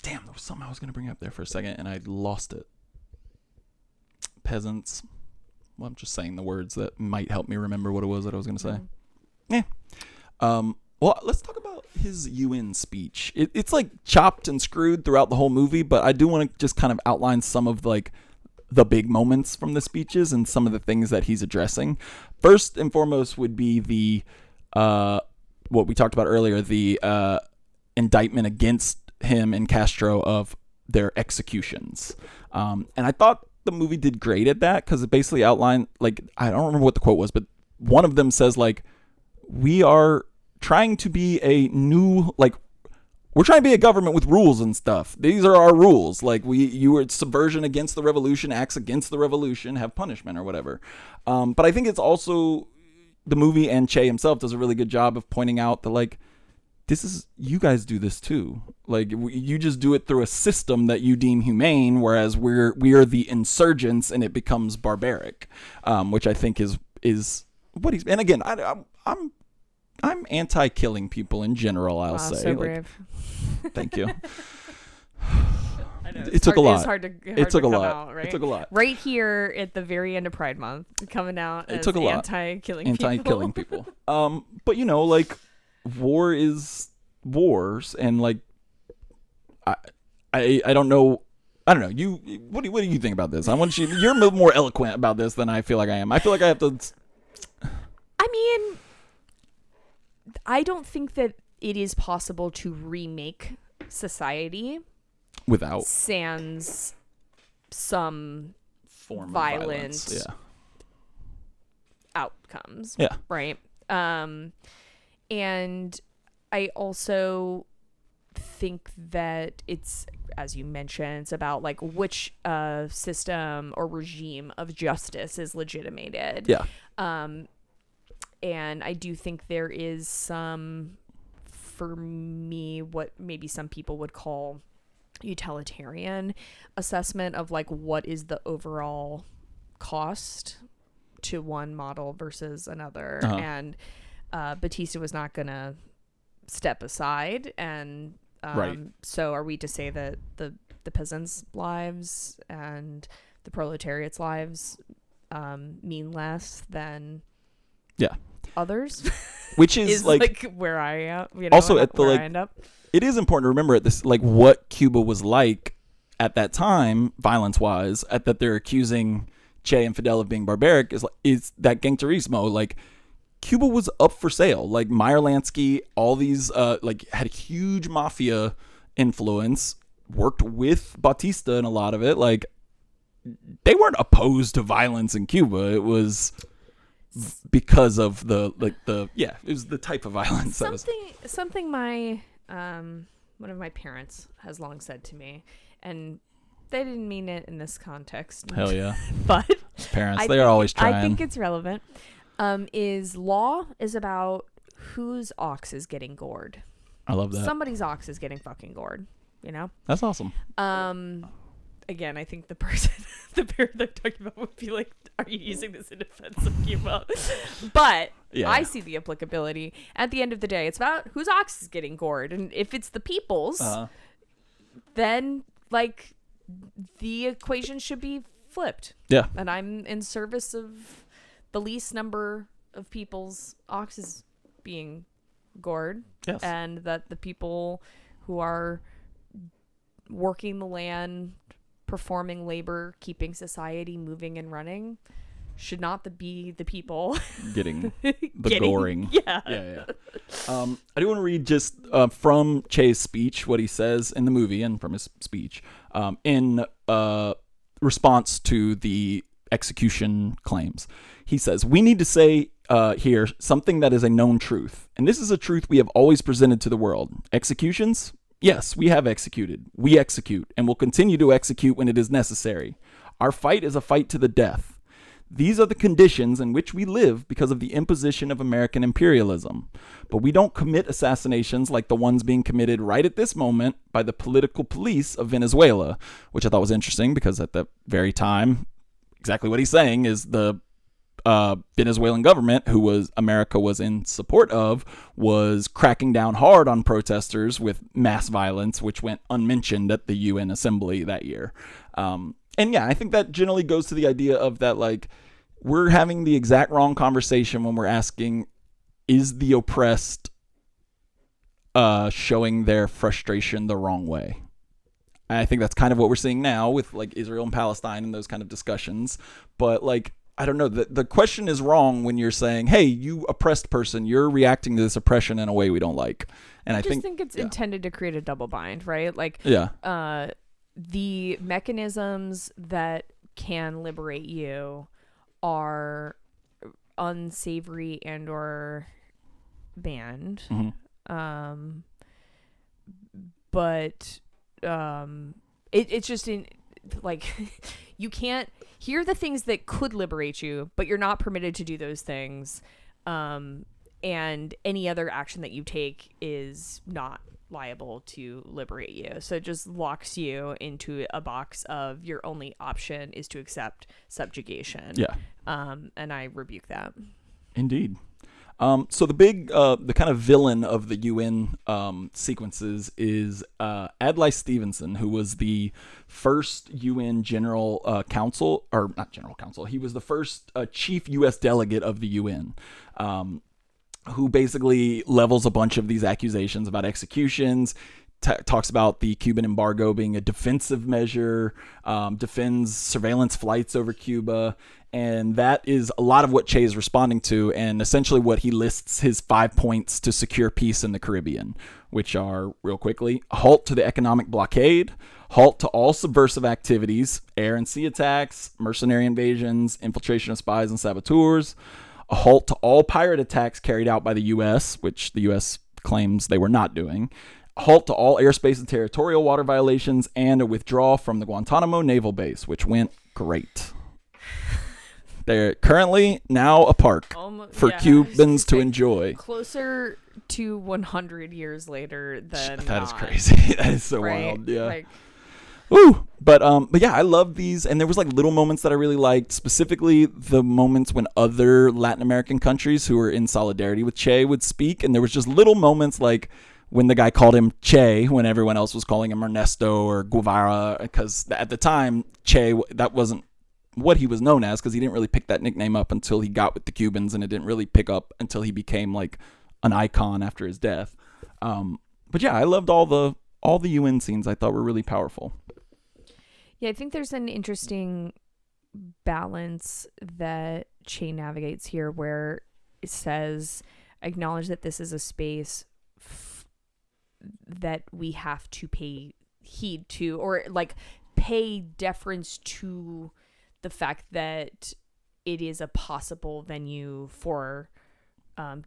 there was something I was going to bring up there for a second, and I lost it. Peasants. Well, I'm just saying the words that might help me remember what it was that I was going to say. Well, let's talk about his UN speech. It's like chopped and screwed throughout the whole movie, but I do want to just kind of outline some of like the big moments from the speeches and some of the things that he's addressing. First and foremost would be the what we talked about earlier, the indictment against him and Castro of their executions. And I thought the movie did great at that, because it basically outlined, like, I don't remember what the quote was, but one of them says, like, we are trying to be a new, like, we're trying to be a government with rules and stuff. These are our rules. Like, you were subversion against the revolution, acts against the revolution, have punishment or whatever. But I think it's also, the movie and Che himself does a really good job of pointing out that, like, you guys do this too. Like, you just do it through a system that you deem humane, whereas we are the insurgents, and it becomes barbaric, which I think is what he's. And again, I'm anti-killing people in general. I'll say. So brave. Thank you. I know, it took a lot. It took a lot. Out, right? It took a lot. Right here at the very end of Pride Month, coming out as anti-killing people. But like, war is wars, and like, I don't know. I don't know. What do you think about this? I want you. You're more eloquent about this than I feel like I am. I feel like I have to. I mean, I don't think that it is possible to remake society without sans some form violent of violence. outcomes. Yeah. Right. And I also think that it's, as you mentioned, it's about like which system or regime of justice is legitimated. Yeah. And I do think there is some, for me, what maybe some people would call utilitarian assessment of like what is the overall cost to one model versus another. Uh-huh. And Batista was not going to step aside. And right. So are we to say that the peasants' lives and the proletariat's lives mean less than others? Which is like where I am, also at the where like I end up. It is important to remember at this, like, what Cuba was like at that time, violence wise, that they're accusing Che and Fidel of being barbaric, is that gangsterismo. Like, Cuba was up for sale. Like, Meyer Lansky, all these had huge mafia influence, worked with Batista in a lot of it. Like, they weren't opposed to violence in Cuba. It was because of it was the type of violence. Something my one of my parents has long said to me, and they didn't mean it in this context. Hell yeah. But parents, they are always trying. I think it's relevant. Is law is about whose ox is getting gored. I love that. Somebody's ox is getting fucking gored, That's awesome. Again, I think the parent they're talking about would be like, are you using this in defense of Cuba? But I see the applicability. At the end of the day, it's about whose ox is getting gored. And if it's the people's, then like the equation should be flipped. Yeah. And I'm in service of the least number of people's oxes being gored. Yes. And that the people who are working the land, performing labor, keeping society moving and running, should not be the people getting the goring. Yeah. I do want to read just from Che's speech, what he says in the movie and from his speech in response to the execution claims. He says, "We need to say here something that is a known truth. And this is a truth we have always presented to the world. Executions? Yes, we have executed. We execute and will continue to execute when it is necessary. Our fight is a fight to the death. These are the conditions in which we live because of the imposition of American imperialism. But we don't commit assassinations like the ones being committed right at this moment by the political police of Venezuela, which I thought was interesting because at the very time, exactly what he's saying is the Venezuelan government, America was in support of, was cracking down hard on protesters with mass violence, which went unmentioned at the UN Assembly that year. And yeah, I think that generally goes to the idea of that, like, we're having the exact wrong conversation when we're asking, is the oppressed showing their frustration the wrong way? And I think that's kind of what we're seeing now with like Israel and Palestine and those kind of discussions. But like, I don't know, the question is wrong when you're saying, hey, you oppressed person, you're reacting to this oppression in a way we don't like. And I just think it's intended to create a double bind, right? Like, the mechanisms that can liberate you are unsavory and or banned. Mm-hmm. But it's just in like you can't hear the things that could liberate you, but you're not permitted to do those things. And any other action that you take is not liable to liberate you. So it just locks you into a box of your only option is to accept subjugation. Yeah. And I rebuke that. Indeed. So the kind of villain of the UN sequences is Adlai Stevenson, who was the first UN General Council, or not General Council. He was the first chief U.S. delegate of the UN. Who basically levels a bunch of these accusations about executions, talks about the Cuban embargo being a defensive measure, defends surveillance flights over Cuba. And that is a lot of what Che is responding to, and essentially what he lists his 5 points to secure peace in the Caribbean, which are, real quickly, a halt to the economic blockade, halt to all subversive activities, air and sea attacks, mercenary invasions, infiltration of spies and saboteurs, a halt to all pirate attacks carried out by the U.S., which the U.S. claims they were not doing, a halt to all airspace and territorial water violations, and a withdrawal from the Guantanamo naval base, which went great. They're currently now a park for Cubans to enjoy. Closer to 100 years later than that is crazy. That is so wild. Yeah. Like, woo! But yeah, I love these, and there was like little moments that I really liked, specifically the moments when other Latin American countries who were in solidarity with Che would speak, and there was just little moments like when the guy called him Che when everyone else was calling him Ernesto or Guevara, because at the time Che, that wasn't what he was known as, because he didn't really pick that nickname up until he got with the Cubans, and it didn't really pick up until he became like an icon after his death. But yeah, I loved all the UN scenes. I thought were really powerful. Yeah, I think there's an interesting balance that Che navigates here, where it says, acknowledge that this is a space that we have to pay heed to, or like pay deference to the fact that it is a possible venue for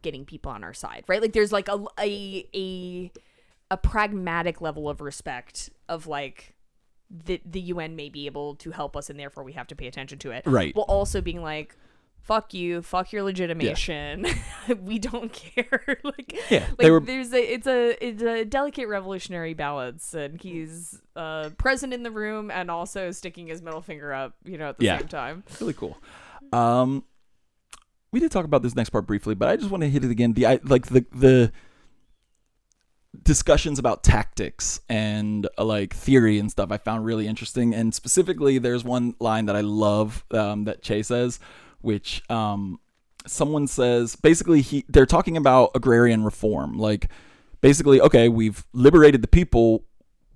getting people on our side, right? Like there's like a pragmatic level of respect of like the UN may be able to help us, and therefore we have to pay attention to it. Right. While also being like, fuck you, fuck your legitimation. Yeah. We don't care. Like, yeah, like it's a delicate revolutionary balance, and he's present in the room and also sticking his middle finger up, at the same time. Really cool. We did talk about this next part briefly, but I just want to hit it again. The discussions about tactics and like theory and stuff I found really interesting, and specifically there's one line that I love that Che says, which someone says, basically they're talking about agrarian reform, like basically, okay, we've liberated the people,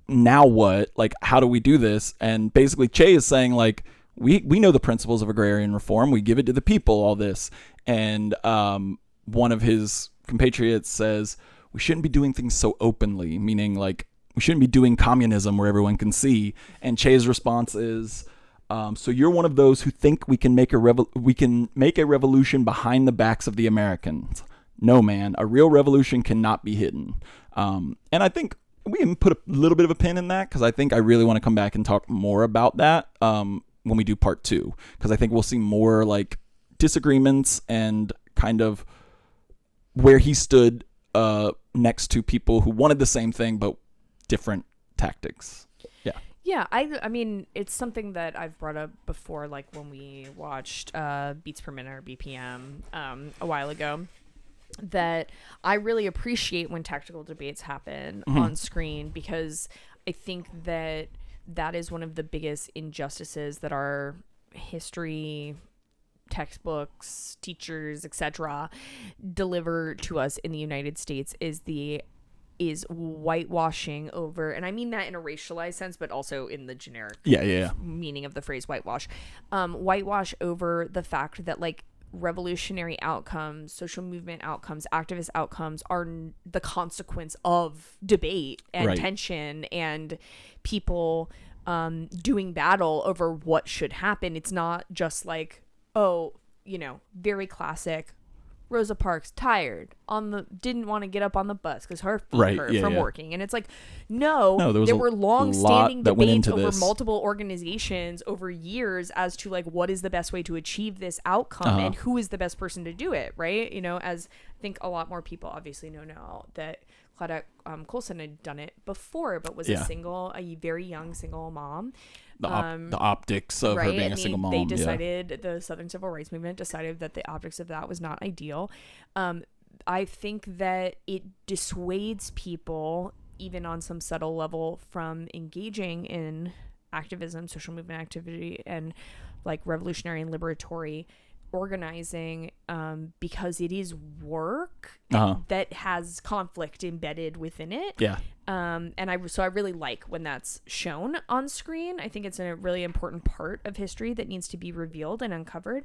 now what, like how do we do this? And basically Che is saying like we know the principles of agrarian reform, we give it to the people, all this. And one of his compatriots says we shouldn't be doing things so openly, meaning like we shouldn't be doing communism where everyone can see. And Che's response is, So you're one of those who think we can make a revolution behind the backs of the Americans. No, man, a real revolution cannot be hidden. And I think we can put a little bit of a pin in that, because I think I really want to come back and talk more about that when we do part 2, because I think we'll see more like disagreements and kind of where he stood next to people who wanted the same thing but different tactics. Yeah, I mean, it's something that I've brought up before, like when we watched Beats Per Minute or BPM a while ago, that I really appreciate when tactical debates happen on screen, because I think that is one of the biggest injustices that our history textbooks, teachers, etc. deliver to us in the United States is whitewashing over, and I mean that in a racialized sense, but also in the generic meaning of the phrase whitewash. Whitewash over the fact that like revolutionary outcomes, social movement outcomes, activist outcomes are the consequence of debate and tension and people doing battle over what should happen. It's not just like, oh, very classic, Rosa Parks tired didn't want to get up on the bus because her feet hurt from working, and it's like no, there were long-standing debates over multiple organizations over years as to like what is the best way to achieve this outcome and who is the best person to do it, right? As I think a lot more people obviously know now that Claudette Colson had done it before, but was a very young single mom. The optics of her being a single mom. They decided, the Southern Civil Rights Movement decided that the optics of that was not ideal. I think that it dissuades people, even on some subtle level, from engaging in activism, social movement activity, and like revolutionary and liberatory organizing, because it is work that has conflict embedded within it. And I really like when that's shown on screen. I think it's a really important part of history that needs to be revealed and uncovered.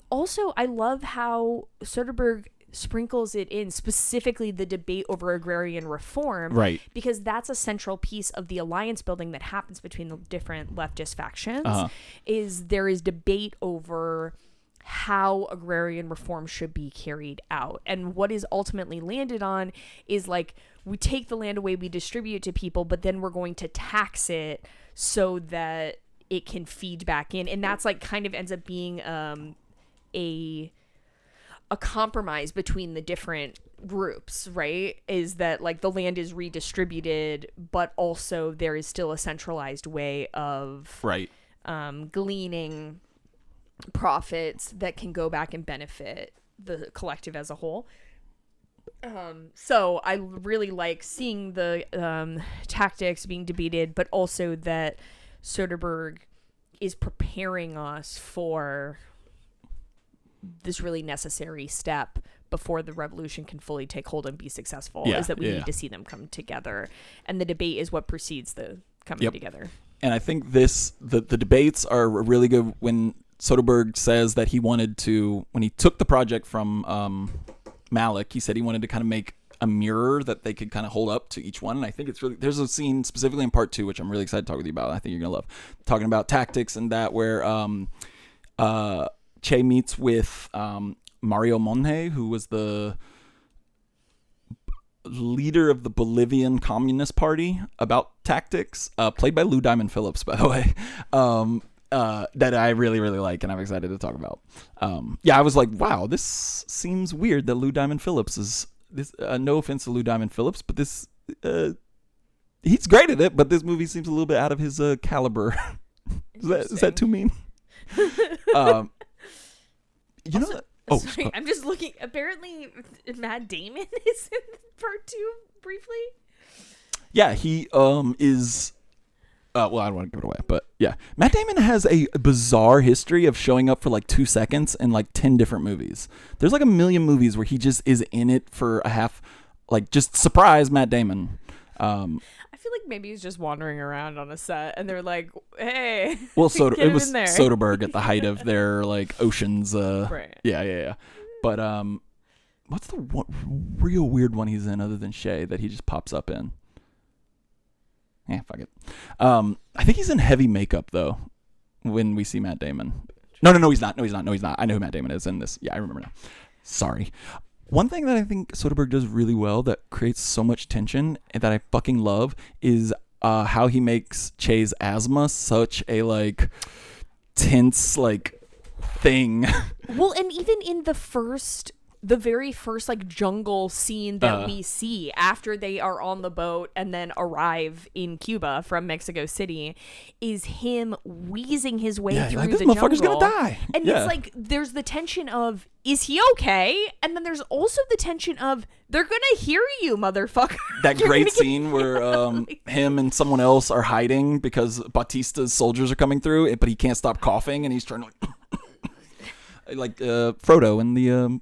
Also, I love how Soderbergh sprinkles it in, specifically the debate over agrarian reform, because that's a central piece of the alliance building that happens between the different leftist factions. There is debate over how agrarian reform should be carried out, and what is ultimately landed on is like, we take the land away, we distribute it to people, but then we're going to tax it so that it can feed back in, and that's like kind of ends up being a compromise between the different groups, right? Is that like the land is redistributed, but also there is still a centralized way of gleaning profits that can go back and benefit the collective as a whole. So I really like seeing the tactics being debated, but also that Soderbergh is preparing us for this really necessary step before the revolution can fully take hold and be successful, is that we need to see them come together, and the debate is what precedes the coming together. And I think the debates are really good when Soderbergh says that he wanted to, when he took the project from Malick, he said he wanted to kind of make a mirror that they could kind of hold up to each one. And I think it's really, there's a scene specifically in part 2, which I'm really excited to talk with you about. I think you're going to love talking about tactics and that, where Che meets with Mario Monge, who was the leader of the Bolivian Communist Party, about tactics, played by Lou Diamond Phillips, by the way. That I really, really like, and I'm excited to talk about. I was like, wow, this seems weird that Lou Diamond Phillips is this. No offense to Lou Diamond Phillips, but this he's great at it. But this movie seems a little bit out of his caliber. Is that too mean? Sorry, I'm just looking. Apparently, Matt Damon is in part 2 briefly. Yeah, he is. Well, I don't want to give it away, but yeah. Matt Damon has a bizarre history of showing up for like 2 seconds in like 10 different movies. There's like a million movies where he just is in it for a half, like just surprise Matt Damon. I feel like maybe he's just wandering around on a set and they're like, hey. Well, it was Soderbergh at the height of their like Oceans. Yeah. But what's the one real weird one he's in other than Shay that he just pops up in? Yeah, fuck it. I think he's in heavy makeup though. when we see Matt Damon. No, he's not. I know who Matt Damon is in this. Yeah, I remember now. Sorry. One thing that I think Soderbergh does really well that creates so much tension and that I fucking love is how he makes Che's asthma such a like tense like thing. Well, and even in the very first like jungle scene that we see after they are on the boat and then arrive in Cuba from Mexico City is him wheezing his way through like, this the motherfucker's jungle. gonna die. And it's like there's the tension of, is he okay? And then there's also the tension of, they're gonna hear you, motherfucker. That great scene where him and someone else are hiding because Batista's soldiers are coming through, but he can't stop coughing and he's trying to like Frodo in the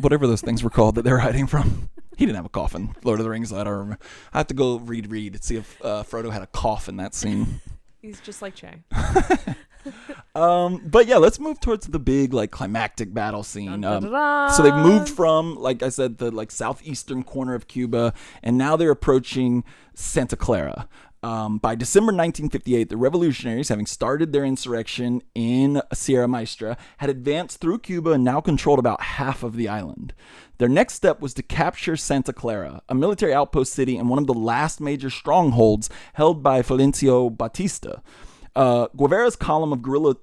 whatever those things were called that they're hiding from. He didn't have a cough in Lord of the Rings. I don't remember. I have to go read to see if Frodo had a cough in that scene. He's just like Che. But yeah, let's move towards the big like climactic battle scene. So they've moved from, like I said, the like southeastern corner of Cuba, and now they're approaching Santa Clara. By December 1958, the revolutionaries, having started their insurrection in Sierra Maestra, had advanced through Cuba and now controlled about half of the island. Their next step was to capture Santa Clara, a military outpost city and one of the last major strongholds held by Fulgencio Batista. Guevara's column of guerrillas,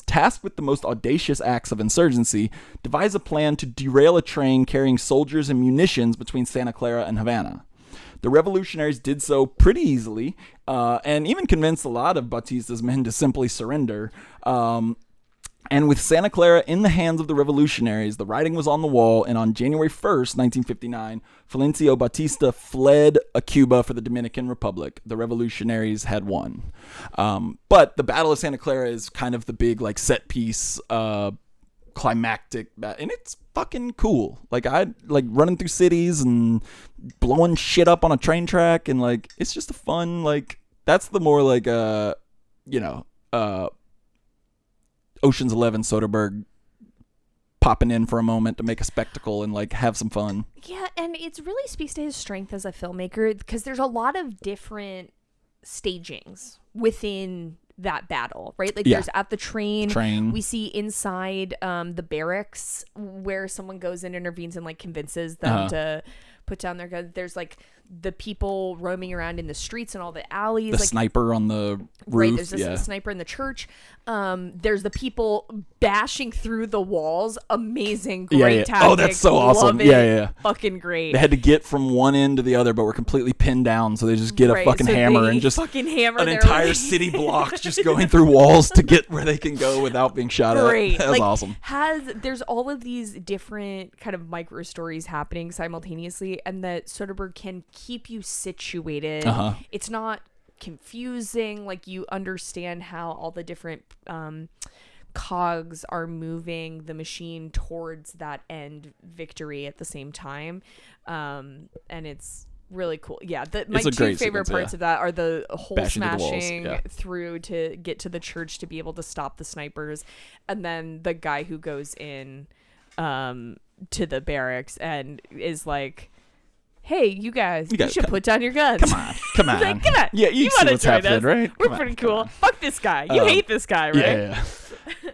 tasked with the most audacious acts of insurgency, devised a plan to derail a train carrying soldiers and munitions between Santa Clara and Havana. The revolutionaries did so pretty easily, and even convinced a lot of Batista's men to simply surrender. And with Santa Clara in the hands of the revolutionaries, the writing was on the wall, and on January 1st, 1959, Fulgencio Batista fled Cuba for the Dominican Republic. The revolutionaries had won. But the Battle of Santa Clara is kind of the big like set piece, climactic, and it's fucking cool. Like I like running through cities and blowing shit up on a train track, and like it's just a fun like that's the more like Ocean's 11 Soderbergh popping in for a moment to make a spectacle and like have some fun. Yeah, and it really speaks to his strength as a filmmaker because there's a lot of different stagings within that battle, right? Like there's at the train. We see inside the barracks where someone goes and intervenes and like convinces them to put down their gun. There's like the people roaming around in the streets and all the alleys. The like, sniper on the roof. Right, there's a sniper in the church. There's the people bashing through the walls. Amazing, great tactic. Oh, that's so awesome. Love it. Yeah. Fucking great. They had to get from one end to the other, but were completely pinned down, so they just get a fucking hammer and just fucking hammer an entire city block just going through walls to get where they can go without being shot at. That was awesome. There's all of these different kind of micro stories happening simultaneously, and that Soderbergh can keep you situated. It's not confusing. Like you understand how all the different cogs are moving the machine towards that end victory at the same time, and it's really cool. My two favorite parts of that are the whole smashing through to get to the church to be able to stop the snipers, and then the guy who goes in to the barracks and is like, hey, you guys, you should put down your guns. Come on. Like, come on. Yeah, you see what's happening, right? We're pretty cool. Fuck this guy. You hate this guy, right?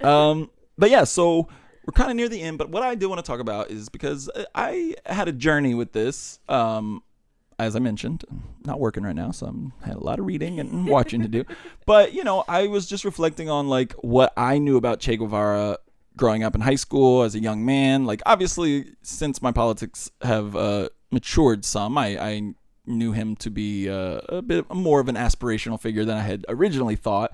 Yeah. But yeah, so we're kind of near the end. But what I do want to talk about is because I had a journey with this. As I mentioned, I'm not working right now, so I had a lot of reading and watching to do. But, I was just reflecting on like what I knew about Che Guevara growing up in high school as a young man. Like, obviously, since my politics have matured some, I knew him to be a bit more of an aspirational figure than I had originally thought.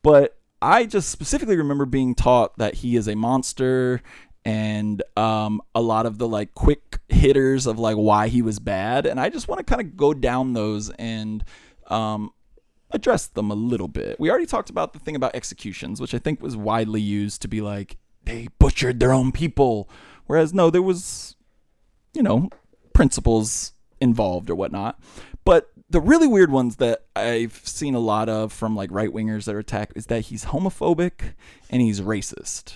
But I just specifically remember being taught that he is a monster, and a lot of the like quick hitters of like why he was bad. And I just want to kind of go down those and address them a little bit. We already talked about the thing about executions, which I think was widely used to be like, they butchered their own people. Whereas no, there was, principles involved or whatnot. But the really weird ones that I've seen a lot of from like right wingers that are attacked is that he's homophobic and he's racist.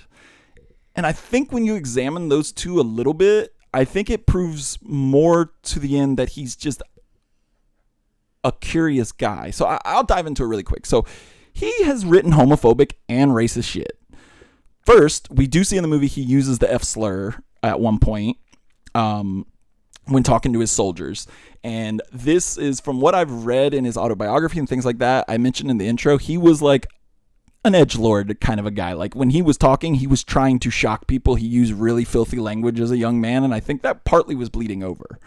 And I think when you examine those two a little bit, I think it proves more to the end that he's just a curious guy. So I'll dive into it really quick. So he has written homophobic and racist shit. First, we do see in the movie he uses the F slur at one point when talking to his soldiers. And this is from what I've read in his autobiography and things like that. I mentioned in the intro, he was like an edgelord kind of a guy. Like when he was talking, he was trying to shock people. He used really filthy language as a young man, and I think that partly was bleeding over.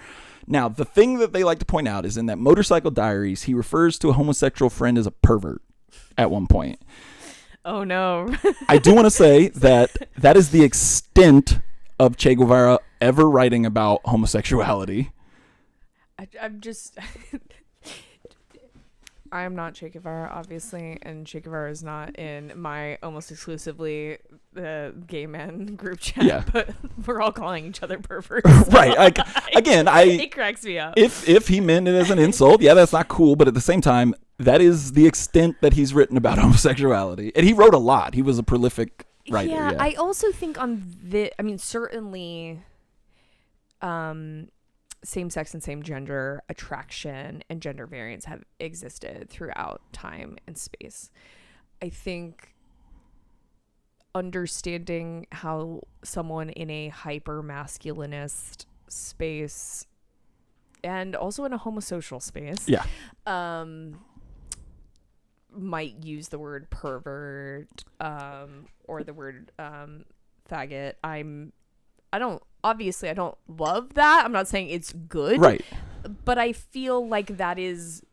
Now, the thing that they like to point out is in that Motorcycle Diaries, he refers to a homosexual friend as a pervert at one point. Oh, no. I do want to say that is the extent of Che Guevara ever writing about homosexuality. I'm just... I am not Che Guevara, obviously, and Che Guevara is not in my almost exclusively gay men group chat, yeah. But we're all calling each other perverts. Right. It cracks me up. If he meant it as an insult, yeah, that's not cool, but at the same time, that is the extent that he's written about homosexuality. And he wrote a lot. He was a prolific writer. Yeah. I also think certainly same-sex and same-gender attraction and gender variance have existed throughout time and space. I think understanding how someone in a hyper-masculinist space and also in a homosocial space might use the word pervert or the word faggot. I don't love that. I'm not saying it's good. Right. But I feel like that is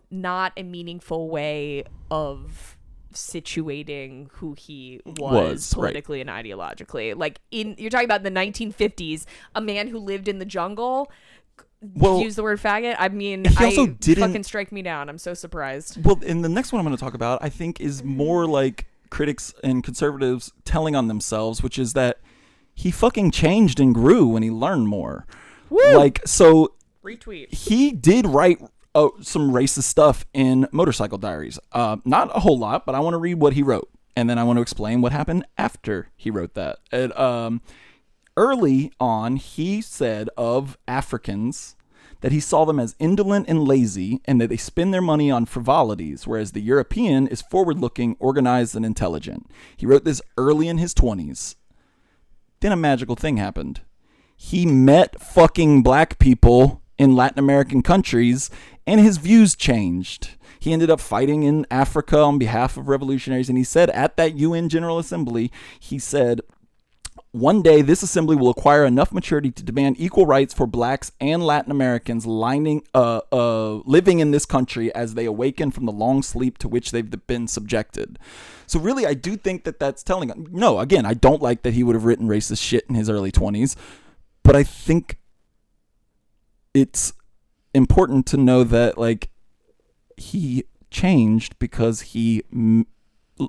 not a meaningful way of situating who he was politically and ideologically. Like you're talking about the 1950s, a man who lived in the jungle use the word faggot. I mean, he also didn't fucking strike me down. I'm so surprised. Well, in the next one I'm going to talk about, I think is more like critics and conservatives telling on themselves, which is that he fucking changed and grew when he learned more. Woo! Like, so retweet. He did write some racist stuff in Motorcycle Diaries. Not a whole lot, but I want to read what he wrote, and then I want to explain what happened after he wrote that. Early on, he said of Africans that he saw them as indolent and lazy, and that they spend their money on frivolities, whereas the European is forward-looking, organized, and intelligent. He wrote this early in his 20s. Then a magical thing happened. He met fucking black people in Latin American countries, and his views changed. He ended up fighting in Africa on behalf of revolutionaries, and he said at that UN General Assembly, he said, "One day, this assembly will acquire enough maturity to demand equal rights for blacks and Latin Americans living in this country as they awaken from the long sleep to which they've been subjected." So really, I do think that that's telling. No, again, I don't like that he would have written racist shit in his early 20s, but I think it's important to know that, like, he changed because he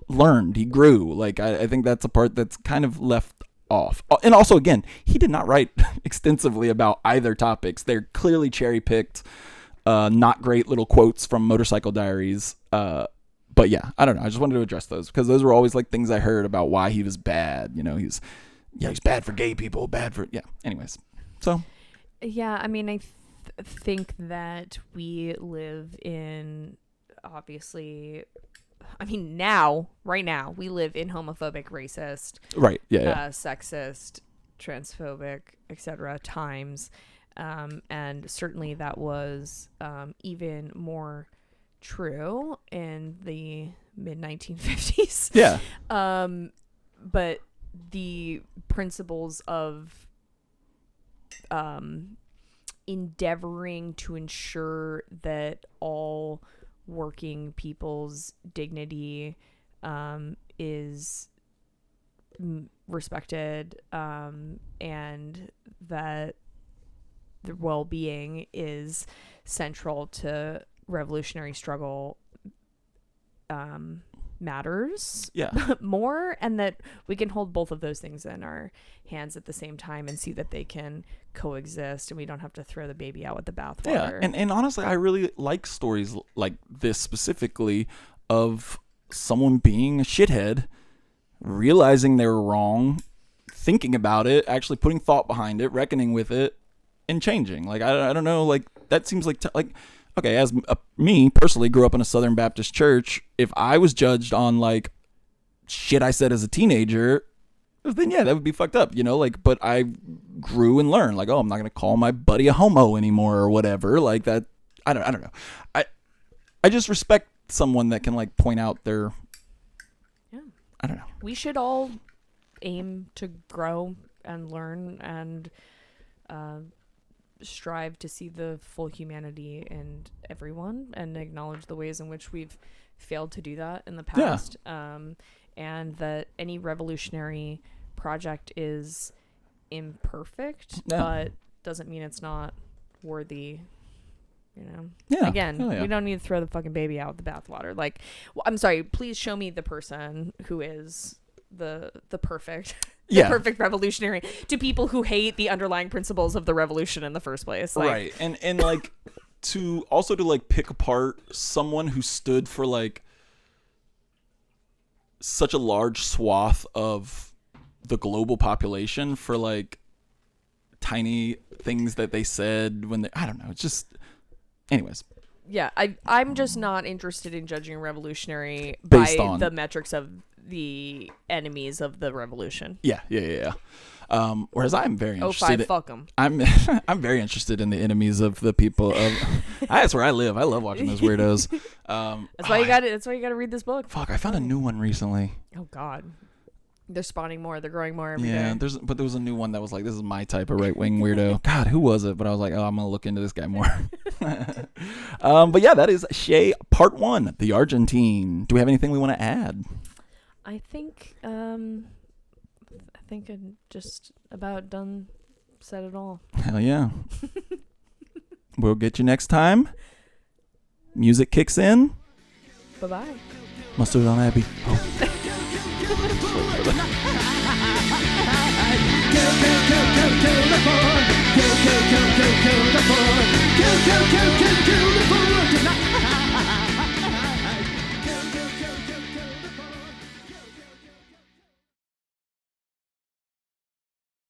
learned, he grew. Like, I think that's a part that's kind of left off. And also, again, he did not write extensively about either topics. They're clearly cherry picked, not great little quotes from Motorcycle Diaries. But yeah, I don't know. I just wanted to address those because those were always like things I heard about why he was bad. You know, he's bad for gay people, bad for, anyways. So. Yeah, I mean, I think that we live in, obviously, I mean, right now, we live in homophobic, racist, right? Yeah. Sexist, transphobic, etc. times, and certainly that was even more true in the mid 1950s. Yeah. But the principles of endeavoring to ensure that all working people's dignity is respected, and that their well-being is central to revolutionary struggle matters more, and that we can hold both of those things in our hands at the same time and see that they can coexist, and we don't have to throw the baby out with the bathwater. And honestly, I really like stories like this specifically of someone being a shithead, realizing they were wrong, thinking about it, actually putting thought behind it, reckoning with it, and changing. Like I don't know. Like that seems like okay. As me personally grew up in a Southern Baptist church. If I was judged on like shit I said as a teenager, then yeah, that would be fucked up, you know. Like, but I grew and learned. Like, oh, I'm not gonna call my buddy a homo anymore or whatever. Like that. I don't know. I just respect someone that can like point out their. Yeah. I don't know. We should all aim to grow and learn and strive to see the full humanity in everyone and acknowledge the ways in which we've failed to do that in the past. Yeah. And that any revolutionary project is imperfect, but doesn't mean it's not worthy. You know, again, we don't need to throw the fucking baby out with the bathwater. Like, I'm sorry, please show me the person who is the perfect, perfect revolutionary to people who hate the underlying principles of the revolution in the first place. Like, right. And like to like pick apart someone who stood for like such a large swath of the global population for like tiny things that they said when I don't know. It's just. Anyways. Yeah, I'm just not interested in judging a revolutionary by the metrics of the enemies of the revolution. Yeah. Whereas I'm very interested. Fuck them. I'm very interested in the enemies of the people of. That's where I live. I love watching those weirdos. That's why you got it. That's why you got to read this book. Fuck! I found a new one recently. Oh God. They're spawning more. They're growing more every day. Yeah, there was a new one that was like, this is my type of right wing weirdo. God, who was it? But I was like, oh, I'm gonna look into this guy more. But yeah, that is Shay Part 1, The Argentine. Do we have anything we want to add? I think I'm just about done. Said it all. Hell yeah. We'll get you next time. Music kicks in. Bye bye. Mustard on Abby. Oh. Go, go, go, go, the board. Go, go, go, go, go, the board. Go, go, go, go, go.